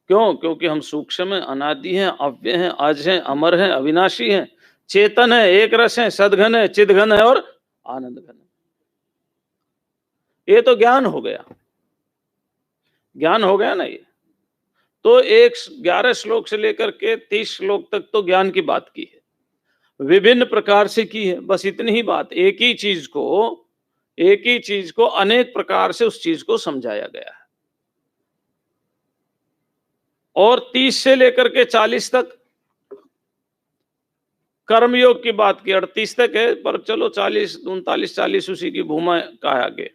क्यों? क्योंकि हम सूक्ष्म हैं, अनादि हैं, अव्यय हैं, अज हैं, अमर हैं, अविनाशी हैं, चेतन है, एक रस है, सदघन है, चिदघन है और आनंद घन है। ये तो ज्ञान हो गया, ज्ञान हो गया ना ये। तो 11 श्लोक से लेकर के 30 श्लोक तक तो ज्ञान की बात की है, विभिन्न प्रकार से की है। बस इतनी ही बात, एक ही चीज को अनेक प्रकार से उस चीज को समझाया गया है। और 30 से लेकर के 40 तक कर्मयोग की बात की, 38 तक है, पर चलो 40, 39, 40 उसी की भूमा का है आगे।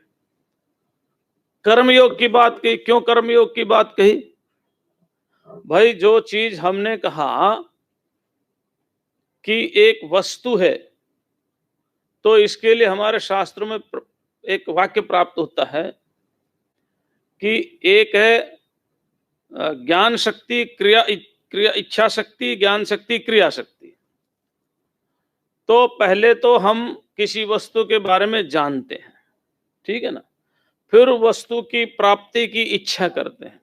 कर्मयोग की बात की। क्यों कर्मयोग की बात कही? भाई, जो चीज हमने कहा कि एक वस्तु है, तो इसके लिए हमारे शास्त्रों में एक वाक्य प्राप्त होता है कि एक है ज्ञान शक्ति, क्रिया इच्छा शक्ति, ज्ञान शक्ति, क्रिया शक्ति। तो पहले तो हम किसी वस्तु के बारे में जानते हैं, ठीक है ना, फिर वस्तु की प्राप्ति की इच्छा करते हैं,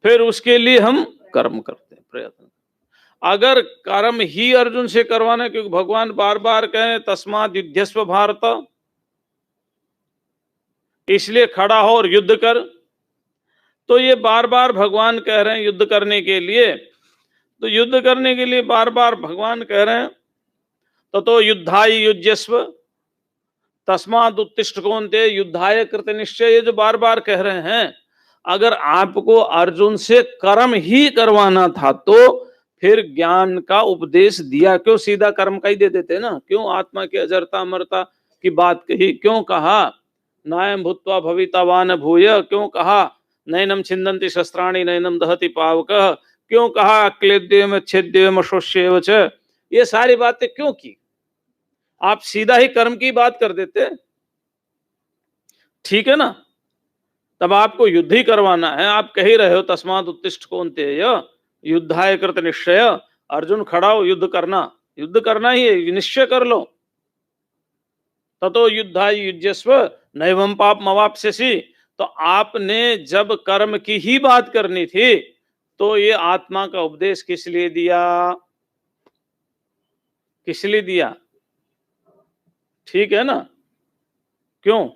फिर उसके लिए हम कर्म करते हैं, प्रयत्न। अगर कर्म ही अर्जुन से करवाना, क्योंकि भगवान बार बार कहें तस्मात् युध्यस्व भारत, इसलिए खड़ा हो और युद्ध कर, तो ये बार बार भगवान कह रहे हैं युद्ध करने के लिए। तो युद्ध करने के लिए बार बार भगवान कह रहे हैं, तो युद्धाय युज्यस्व तस्मात् उत्तिष्ठ कौन्तेय युद्धाय कृत निश्चय, ये जो बार बार कह रहे हैं, अगर आपको अर्जुन से कर्म ही करवाना था तो फिर ज्ञान का उपदेश दिया क्यों? सीधा कर्म का ही दे देते ना। क्यों आत्मा की अजरता अमरता की बात कही? क्यों कहा नायम भूत्वा भवितावान भूय? क्यों कहा नैनम छिन्दन्ति शस्त्राणि नैनम दहति पावकः? क्यों कहा क्लेद्येम छेद्येम शोष्येव च? ये सारी बातें क्यों की? आप सीधा ही कर्म की बात कर देते, ठीक है ना? तब आपको युद्ध ही करवाना है। आप कह ही रहे हो तस्मात् उत्तिष्ठ कौन्तेय युद्धाय कृत निश्चय, अर्जुन खड़ा हो, युद्ध करना ही है, निश्चय कर लो। ततो युद्धाय युज्यस्व नैवं पापमवाप्स्यसि। तो आपने जब कर्म की ही बात करनी थी तो ये आत्मा का उपदेश किस लिए दिया? किस लिए दिया? ठीक है ना? क्यों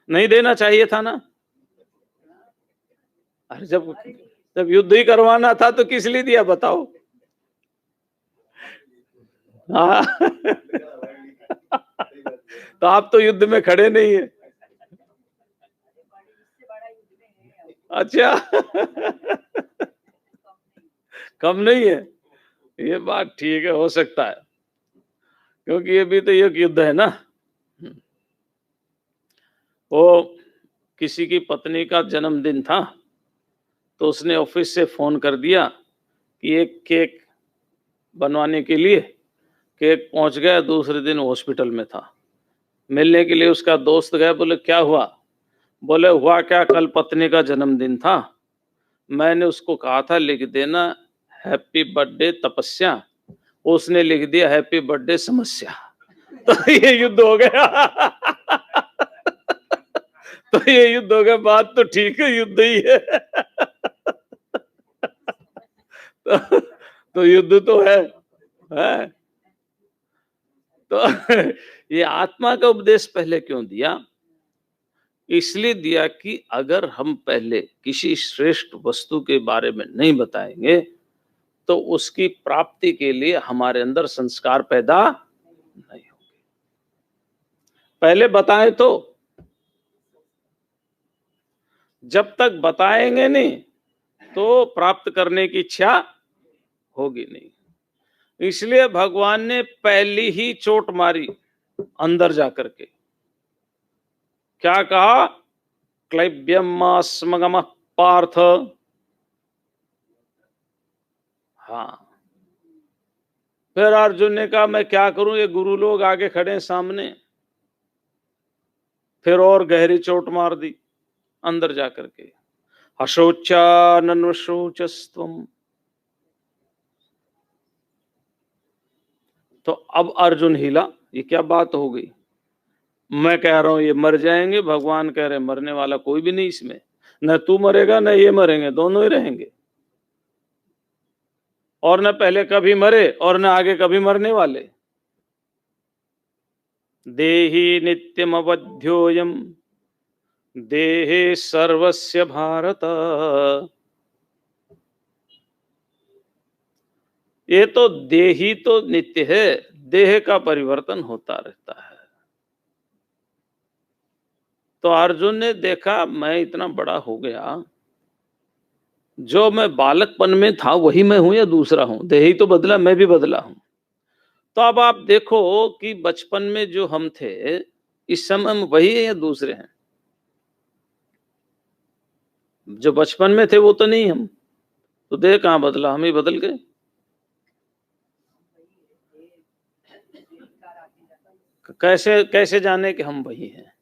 नहीं देना चाहिए था ना? अरे जब युद्ध ही करवाना था तो किस लिए दिया बताओ? हाँ। तो आप तो युद्ध में खड़े नहीं है। अच्छा। कम नहीं है, ये बात ठीक है, हो सकता है, क्योंकि ये भी तो एक युद्ध है ना। वो किसी की पत्नी का जन्मदिन था, तो उसने ऑफिस से फोन कर दिया कि एक केक बनवाने के लिए। केक पहुंच गया, दूसरे दिन हॉस्पिटल में था। मिलने के लिए उसका दोस्त गया, बोले क्या हुआ? बोले हुआ क्या, कल पत्नी का जन्मदिन था, मैंने उसको कहा था लिख देना हैप्पी बर्थडे तपस्या, उसने लिख दिया हैप्पी बर्थडे समस्या। तो ये युद्ध हो गया। तो ये युद्ध हो गया। बात तो ठीक है, युद्ध ही है। तो युद्ध तो है। तो ये आत्मा का उपदेश पहले क्यों दिया? इसलिए दिया कि अगर हम पहले किसी श्रेष्ठ वस्तु के बारे में नहीं बताएंगे तो उसकी प्राप्ति के लिए हमारे अंदर संस्कार पैदा नहीं होंगे। पहले बताएं तो, जब तक बताएंगे नहीं तो प्राप्त करने की इच्छा होगी नहीं। इसलिए भगवान ने पहली ही चोट मारी अंदर जाकर के। क्या कहा? क्लैब्यमास्मगमः पार्थ। हाँ। फिर अर्जुन ने कहा मैं क्या करूं, ये गुरु लोग आगे खड़े हैं सामने। फिर और गहरी चोट मार दी अंदर जाकर के। अशोचानन्वशोचस्त्वम। तो अब अर्जुन हिला, ये क्या बात हो गई? मैं कह रहा हूं ये मर जाएंगे, भगवान कह रहे मरने वाला कोई भी नहीं इसमें, न तू मरेगा न ये मरेंगे, दोनों ही रहेंगे। और न पहले कभी मरे और न आगे कभी मरने वाले। देहि नित्यमवध्योयम देहे सर्वस्य भारत। ये तो देही तो नित्य है, देह का परिवर्तन होता रहता है। तो अर्जुन ने देखा मैं इतना बड़ा हो गया, जो मैं बालकपन में था वही मैं हूं या दूसरा हूं? देही तो बदला, मैं भी बदला हूं। तो अब आप देखो कि बचपन में जो हम थे, इस समय हम वही है या दूसरे हैं? जो बचपन में थे वो तो नहीं हम, तो देह कहां बदला, हम ही बदल गए। कैसे कैसे जाने कि हम वही हैं?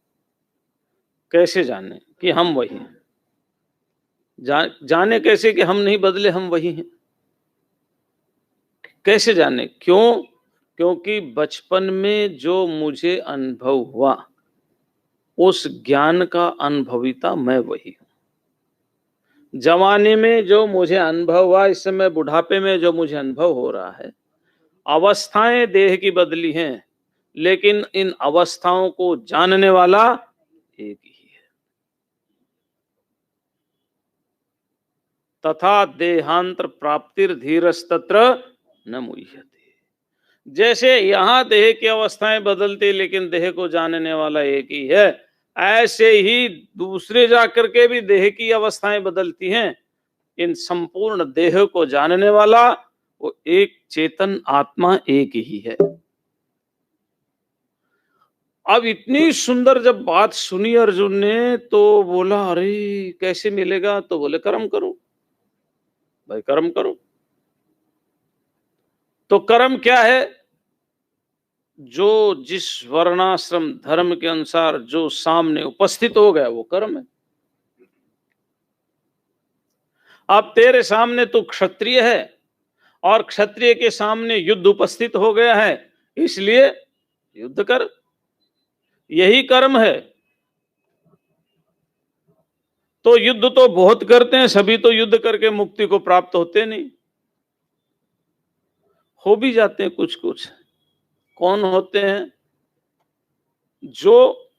कैसे जाने कि हम वही हैं? जाने कैसे कि हम नहीं बदले, हम वही हैं? कैसे जाने? क्यों? क्योंकि बचपन में जो मुझे अनुभव हुआ, उस ज्ञान का अनुभविता मैं वही हूं। जवानी में जो मुझे अनुभव हुआ, इस समय बुढ़ापे में जो मुझे अनुभव हो रहा है, अवस्थाएं देह की बदली हैं, लेकिन इन अवस्थाओं को जानने वाला एक ही है। तथा देहांतर प्राप्तिर धीरस्तत्र न मुह्यते। जैसे यहां देह की अवस्थाएं बदलती, लेकिन देह को जानने वाला एक ही है, ऐसे ही दूसरे जाकर के भी देह की अवस्थाएं बदलती हैं। इन संपूर्ण देह को जानने वाला वो एक चेतन आत्मा एक ही है। अब इतनी सुंदर जब बात सुनी अर्जुन ने, तो बोला अरे कैसे मिलेगा? तो बोले कर्म करो भाई, कर्म करो। तो कर्म क्या है? जो जिस वर्णाश्रम धर्म के अनुसार जो सामने उपस्थित हो गया वो कर्म है। अब तेरे सामने तो क्षत्रिय है और क्षत्रिय के सामने युद्ध उपस्थित हो गया है, इसलिए युद्ध कर, यही कर्म है। तो युद्ध तो बहुत करते हैं, सभी तो युद्ध करके मुक्ति को प्राप्त होते नहीं। हो भी जाते हैं कुछ कुछ। कौन होते हैं? जो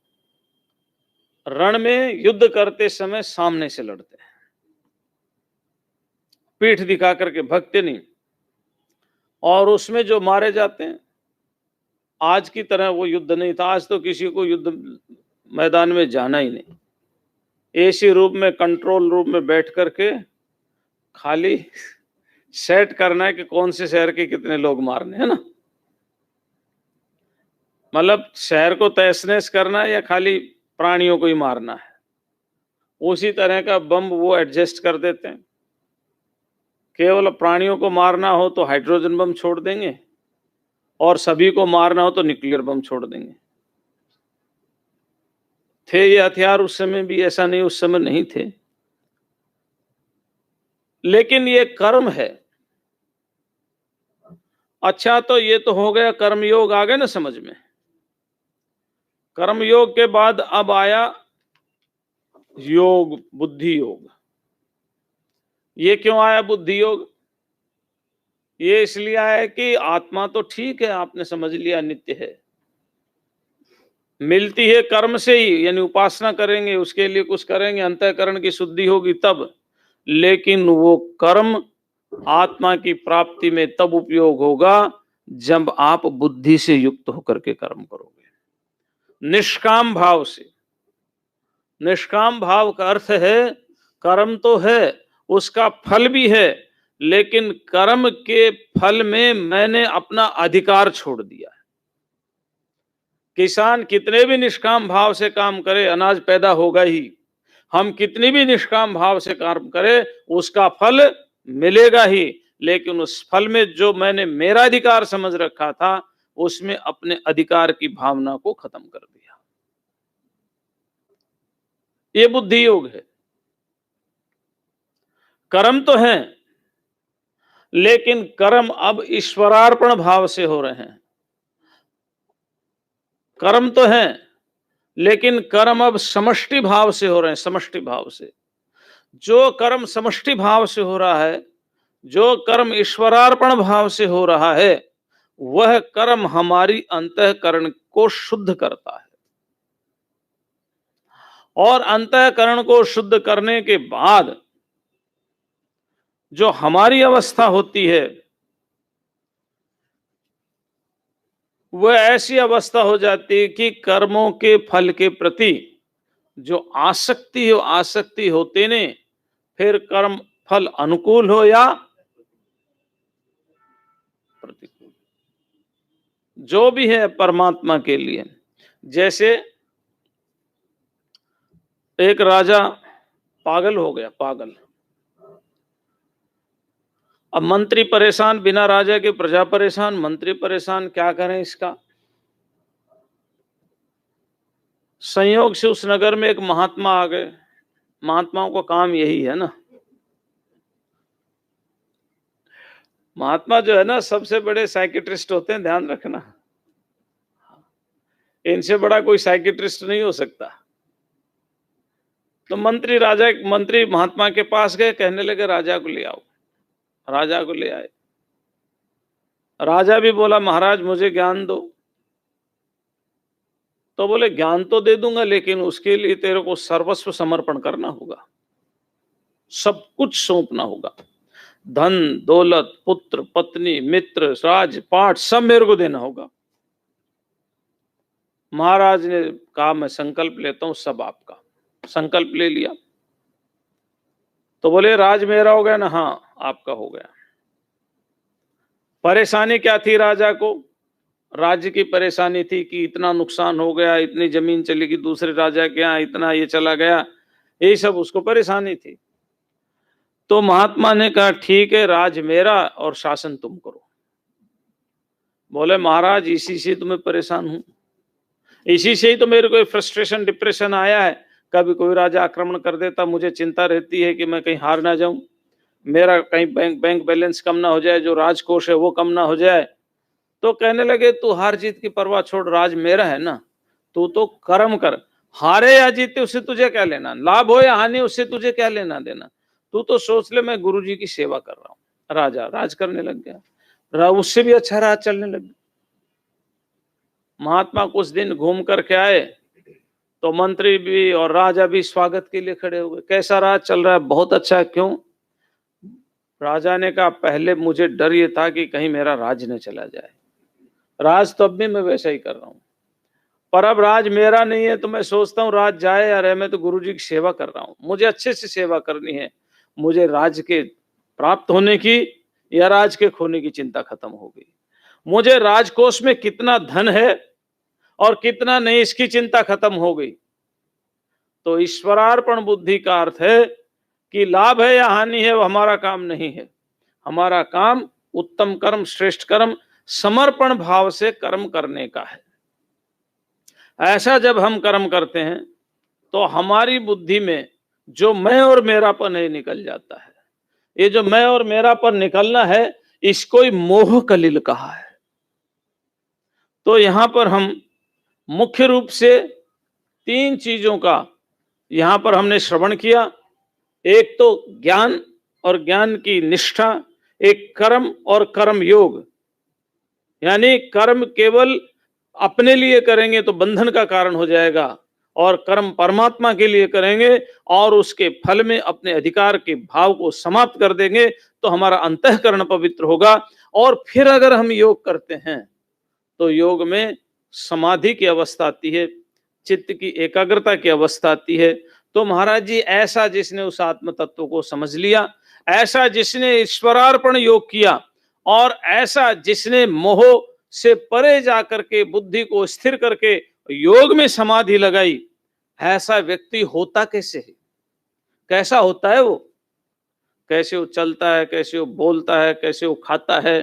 रण में युद्ध करते समय सामने से लड़ते हैं, पीठ दिखा करके भगते नहीं, और उसमें जो मारे जाते हैं। आज की तरह वो युद्ध नहीं था, आज तो किसी को युद्ध मैदान में जाना ही नहीं। एसी रूम में, कंट्रोल रूम में बैठ करके खाली सेट करना है कि कौन से शहर के कितने लोग मारने, है ना? मतलब शहर को तहस नहस करना है या खाली प्राणियों को ही मारना है। उसी तरह का बम वो एडजस्ट कर देते हैं। केवल प्राणियों को मारना हो तो हाइड्रोजन बम छोड़ देंगे, और सभी को मारना हो तो न्यूक्लियर बम छोड़ देंगे। थे ये हथियार उस समय भी? ऐसा नहीं उस समय नहीं थे, लेकिन ये कर्म है। अच्छा, तो ये तो हो गया कर्म योग, आ गए ना समझ में। कर्म योग के बाद अब आया योग, बुद्धि योग। ये क्यों आया बुद्धि योग? ये इसलिए आया कि आत्मा तो ठीक है, आपने समझ लिया नित्य है, मिलती है कर्म से ही, यानी उपासना करेंगे, उसके लिए कुछ करेंगे, अंतःकरण की शुद्धि होगी तब। लेकिन वो कर्म आत्मा की प्राप्ति में तब उपयोग होगा जब आप बुद्धि से युक्त होकर के कर्म करोगे, निष्काम भाव से। निष्काम भाव का अर्थ है कर्म तो है, उसका फल भी है, लेकिन कर्म के फल में मैंने अपना अधिकार छोड़ दिया है। किसान कितने भी निष्काम भाव से काम करे, अनाज पैदा होगा ही। हम कितनी भी निष्काम भाव से काम करें, उसका फल मिलेगा ही, लेकिन उस फल में जो मैंने मेरा अधिकार समझ रखा था, उसमें अपने अधिकार की भावना को खत्म कर दिया। ये बुद्धि योग है। कर्म तो है, लेकिन कर्म अब ईश्वरार्पण भाव से हो रहे हैं। कर्म तो है, लेकिन कर्म अब समष्टि भाव से हो रहे हैं, समष्टि भाव से। जो कर्म समष्टि भाव से हो रहा है, जो कर्म ईश्वरार्पण भाव से हो रहा है, वह कर्म हमारी अंतःकरण को शुद्ध करता है। और अंतःकरण को शुद्ध करने के बाद जो हमारी अवस्था होती है, वह ऐसी अवस्था हो जाती है कि कर्मों के फल के प्रति जो आसक्ति हो, आसक्ति होते ने, फिर कर्म फल अनुकूल हो या प्रतिकूल, जो भी है परमात्मा के लिए। जैसे एक राजा पागल हो गया, पागल। अब मंत्री परेशान, बिना राजा के प्रजा परेशान, मंत्री परेशान, क्या करें इसका। संयोग से उस नगर में एक महात्मा आ गए। महात्माओं का काम यही है ना। महात्मा जो है ना, सबसे बड़े साइकिट्रिस्ट होते हैं, ध्यान रखना। इनसे बड़ा कोई साइकिट्रिस्ट नहीं हो सकता। तो मंत्री महात्मा के पास गए, कहने लगे राजा को ले आओ। राजा को ले आए। राजा भी बोला महाराज मुझे ज्ञान दो। तो बोले ज्ञान तो दे दूंगा, लेकिन उसके लिए तेरे को सर्वस्व समर्पण करना होगा, सब कुछ सौंपना होगा। धन दौलत, पुत्र पत्नी, मित्र, राज पाठ, सब मेरे को देना होगा। महाराज ने कहा मैं संकल्प लेता हूं, सब आपका। संकल्प ले लिया। तो बोले राज मेरा हो गया ना? हाँ आपका हो गया। परेशानी क्या थी राजा को? राज्य की परेशानी थी कि इतना नुकसान हो गया, इतनी जमीन चली गई दूसरे राजा के यहाँ, इतना ये चला गया, यही सब उसको परेशानी थी। तो महात्मा ने कहा ठीक है, राज मेरा और शासन तुम करो। बोले महाराज इसी से तो मैं परेशान हूं, इसी से ही तो मेरे को फ्रस्ट्रेशन डिप्रेशन आया है। कभी कोई राजा आक्रमण कर देता, मुझे चिंता रहती है कि मैं कहीं हार ना जाऊं, मेरा कहीं बैंक बैलेंस कम ना हो जाए, जो राजकोष है वो कम ना हो जाए। तो कहने लगे तू हार जीत की परवाह छोड़, राज मेरा है ना, तू तो कर्म कर। हारे या जीते उससे तुझे क्या लेना, लाभ हो या हानि उससे तुझे क्या लेना देना। तू तो सोच ले मैं गुरुजी की सेवा कर रहा हूं। राजा राज करने लग गया, उससे भी अच्छा राज चलने लग गया। महात्मा कुछ दिन घूम करके आए तो मंत्री भी और राजा भी स्वागत के लिए खड़े हो गए। कैसा राज चल रहा है? बहुत अच्छा। क्यों? राजा ने कहा पहले मुझे डर ये था कि कहीं मेरा राज न चला जाए, राज तो अब भी मैं वैसा ही कर रहा हूं, पर अब राज मेरा नहीं है तो मैं सोचता हूँ राज जाए या रहे, मैं तो गुरुजी की सेवा कर रहा हूं, मुझे अच्छे से सेवा करनी है। मुझे राज के प्राप्त होने की या राज के खोने की चिंता खत्म हो गई। मुझे राजकोष में कितना धन है और कितना नहीं, इसकी चिंता खत्म हो गई। तो ईश्वरार्पण बुद्धि का अर्थ है कि लाभ है या हानि है वो हमारा काम नहीं है। हमारा काम उत्तम कर्म, श्रेष्ठ कर्म, समर्पण भाव से कर्म करने का है। ऐसा जब हम कर्म करते हैं तो हमारी बुद्धि में जो मैं और मेरापन है निकल जाता है। ये जो मैं और मेरापन निकलना है, इसको ही मोह कलिल कहा है। तो यहां पर हम मुख्य रूप से तीन चीजों का यहां पर हमने श्रवण किया। एक तो ज्ञान और ज्ञान की निष्ठा, एक कर्म और कर्म योग, यानी कर्म केवल अपने लिए करेंगे तो बंधन का कारण हो जाएगा, और कर्म परमात्मा के लिए करेंगे और उसके फल में अपने अधिकार के भाव को समाप्त कर देंगे तो हमारा अंतःकरण पवित्र होगा। और फिर अगर हम योग करते हैं तो योग में समाधि की अवस्था आती है, चित्त की एकाग्रता की अवस्था आती है। तो महाराज जी, ऐसा जिसने उस आत्म तत्व को समझ लिया, ऐसा जिसने ईश्वरार्पण योग किया, और ऐसा जिसने मोह से परे जाकर के बुद्धि को स्थिर करके योग में समाधि लगाई, ऐसा व्यक्ति होता कैसे है? कैसा होता है वो? कैसे वो चलता है, कैसे वो बोलता है, कैसे वो खाता है?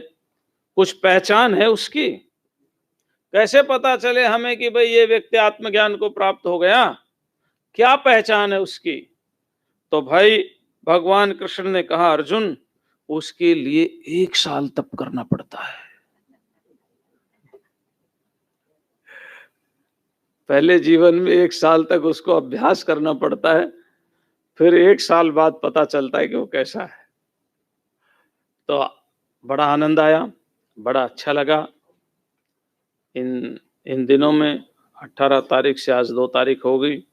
कुछ पहचान है उसकी? कैसे पता चले हमें कि भाई ये व्यक्ति आत्मज्ञान को प्राप्त हो गया? क्या पहचान है उसकी? तो भाई भगवान कृष्ण ने कहा, अर्जुन, उसके लिए 1 साल तप करना पड़ता है। पहले जीवन में 1 साल तक उसको अभ्यास करना पड़ता है, फिर 1 साल बाद पता चलता है कि वो कैसा है। तो बड़ा आनंद आया, बड़ा अच्छा लगा। इन दिनों में 18 तारीख से आज 2 तारीख हो गई,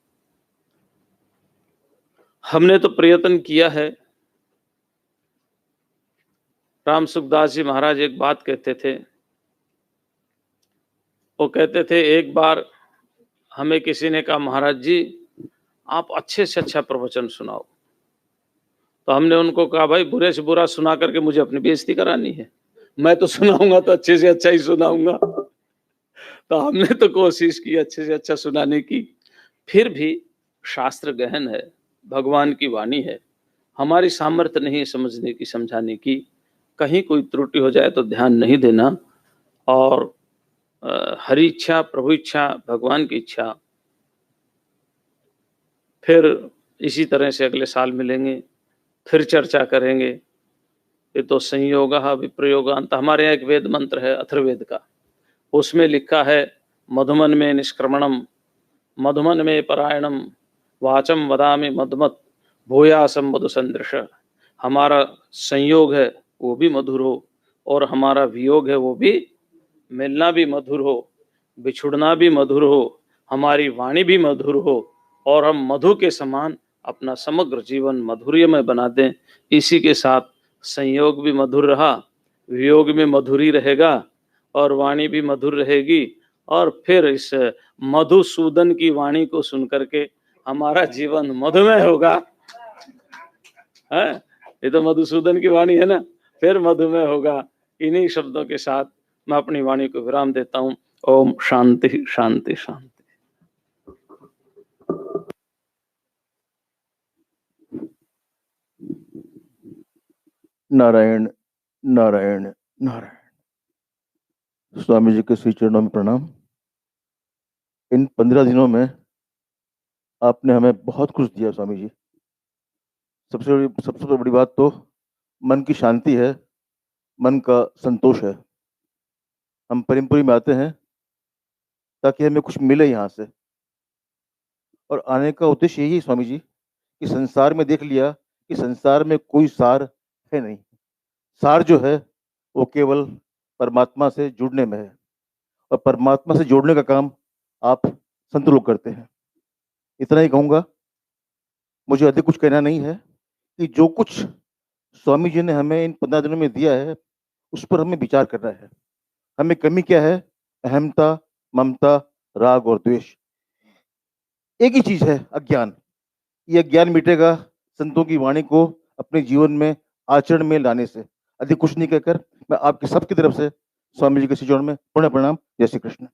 हमने तो प्रयत्न किया है। राम सुखदास जी महाराज एक बात कहते थे, वो कहते थे, एक बार हमें किसी ने कहा, महाराज जी आप अच्छे से अच्छा प्रवचन सुनाओ। तो हमने उनको कहा, भाई बुरे से बुरा सुना करके मुझे अपनी बेइज्जती करानी है? मैं तो सुनाऊंगा तो अच्छे से अच्छा ही सुनाऊंगा। तो हमने तो कोशिश की अच्छे से अच्छा सुनाने की, फिर भी शास्त्र गहन है, भगवान की वाणी है, हमारी सामर्थ्य नहीं समझने की, समझाने की। कहीं कोई त्रुटि हो जाए तो ध्यान नहीं देना, और हरि इच्छा, प्रभु इच्छा, भगवान की इच्छा। फिर इसी तरह से अगले साल मिलेंगे, फिर चर्चा करेंगे। ये तो संयोगः विप्रयोगान्त, हमारे यहाँ एक वेद मंत्र है अथर्ववेद का, उसमें लिखा है, मधुमन में निष्क्रमणम, मधुमन में परायणम, वाचम वदामि मधुमत, भूयासम मधु संदृश। हमारा संयोग है वो भी मधुर हो, और हमारा वियोग है वो भी, मिलना भी मधुर हो, बिछुड़ना भी मधुर हो, हमारी वाणी भी मधुर हो, और हम मधु के समान अपना समग्र जीवन मधुर्यमय बना दें। इसी के साथ संयोग भी मधुर रहा, वियोग में मधुरी रहेगा, और वाणी भी मधुर रहेगी, और फिर इस मधुसूदन की वाणी को सुनकर के हमारा जीवन मधुमय होगा। है, ये तो मधुसूदन की वाणी है ना, फिर मधुमय होगा। इन्हीं शब्दों के साथ मैं अपनी वाणी को विराम देता हूं। ओम शांति शांति शांति। नारायण नारायण नारायण। स्वामी जी के श्री चरणों में प्रणाम। इन 15 दिनों में आपने हमें बहुत कुछ दिया स्वामी जी। सबसे बड़ी बात तो मन की शांति है, मन का संतोष है। हम परमपुरी में आते हैं ताकि हमें कुछ मिले यहाँ से, और आने का उद्देश्य यही है स्वामी जी कि संसार में देख लिया कि संसार में कोई सार है नहीं। सार जो है वो केवल परमात्मा से जुड़ने में है, और परमात्मा से जोड़ने का काम आप संत लोग करते हैं। इतना ही कहूँगा, मुझे अधिक कुछ कहना नहीं है कि जो कुछ स्वामी जी ने हमें इन 15 दिनों में दिया है उस पर हमें विचार करना है। हमें कमी क्या है? अहमता, ममता, राग और द्वेष। एक ही चीज है, अज्ञान। ये अज्ञान मिटेगा संतों की वाणी को अपने जीवन में आचरण में लाने से। अधिक कुछ नहीं कहकर मैं आपकी सबकी तरफ से स्वामी जी के श्री चरणों में पुनः प्रणाम। जय श्री कृष्ण।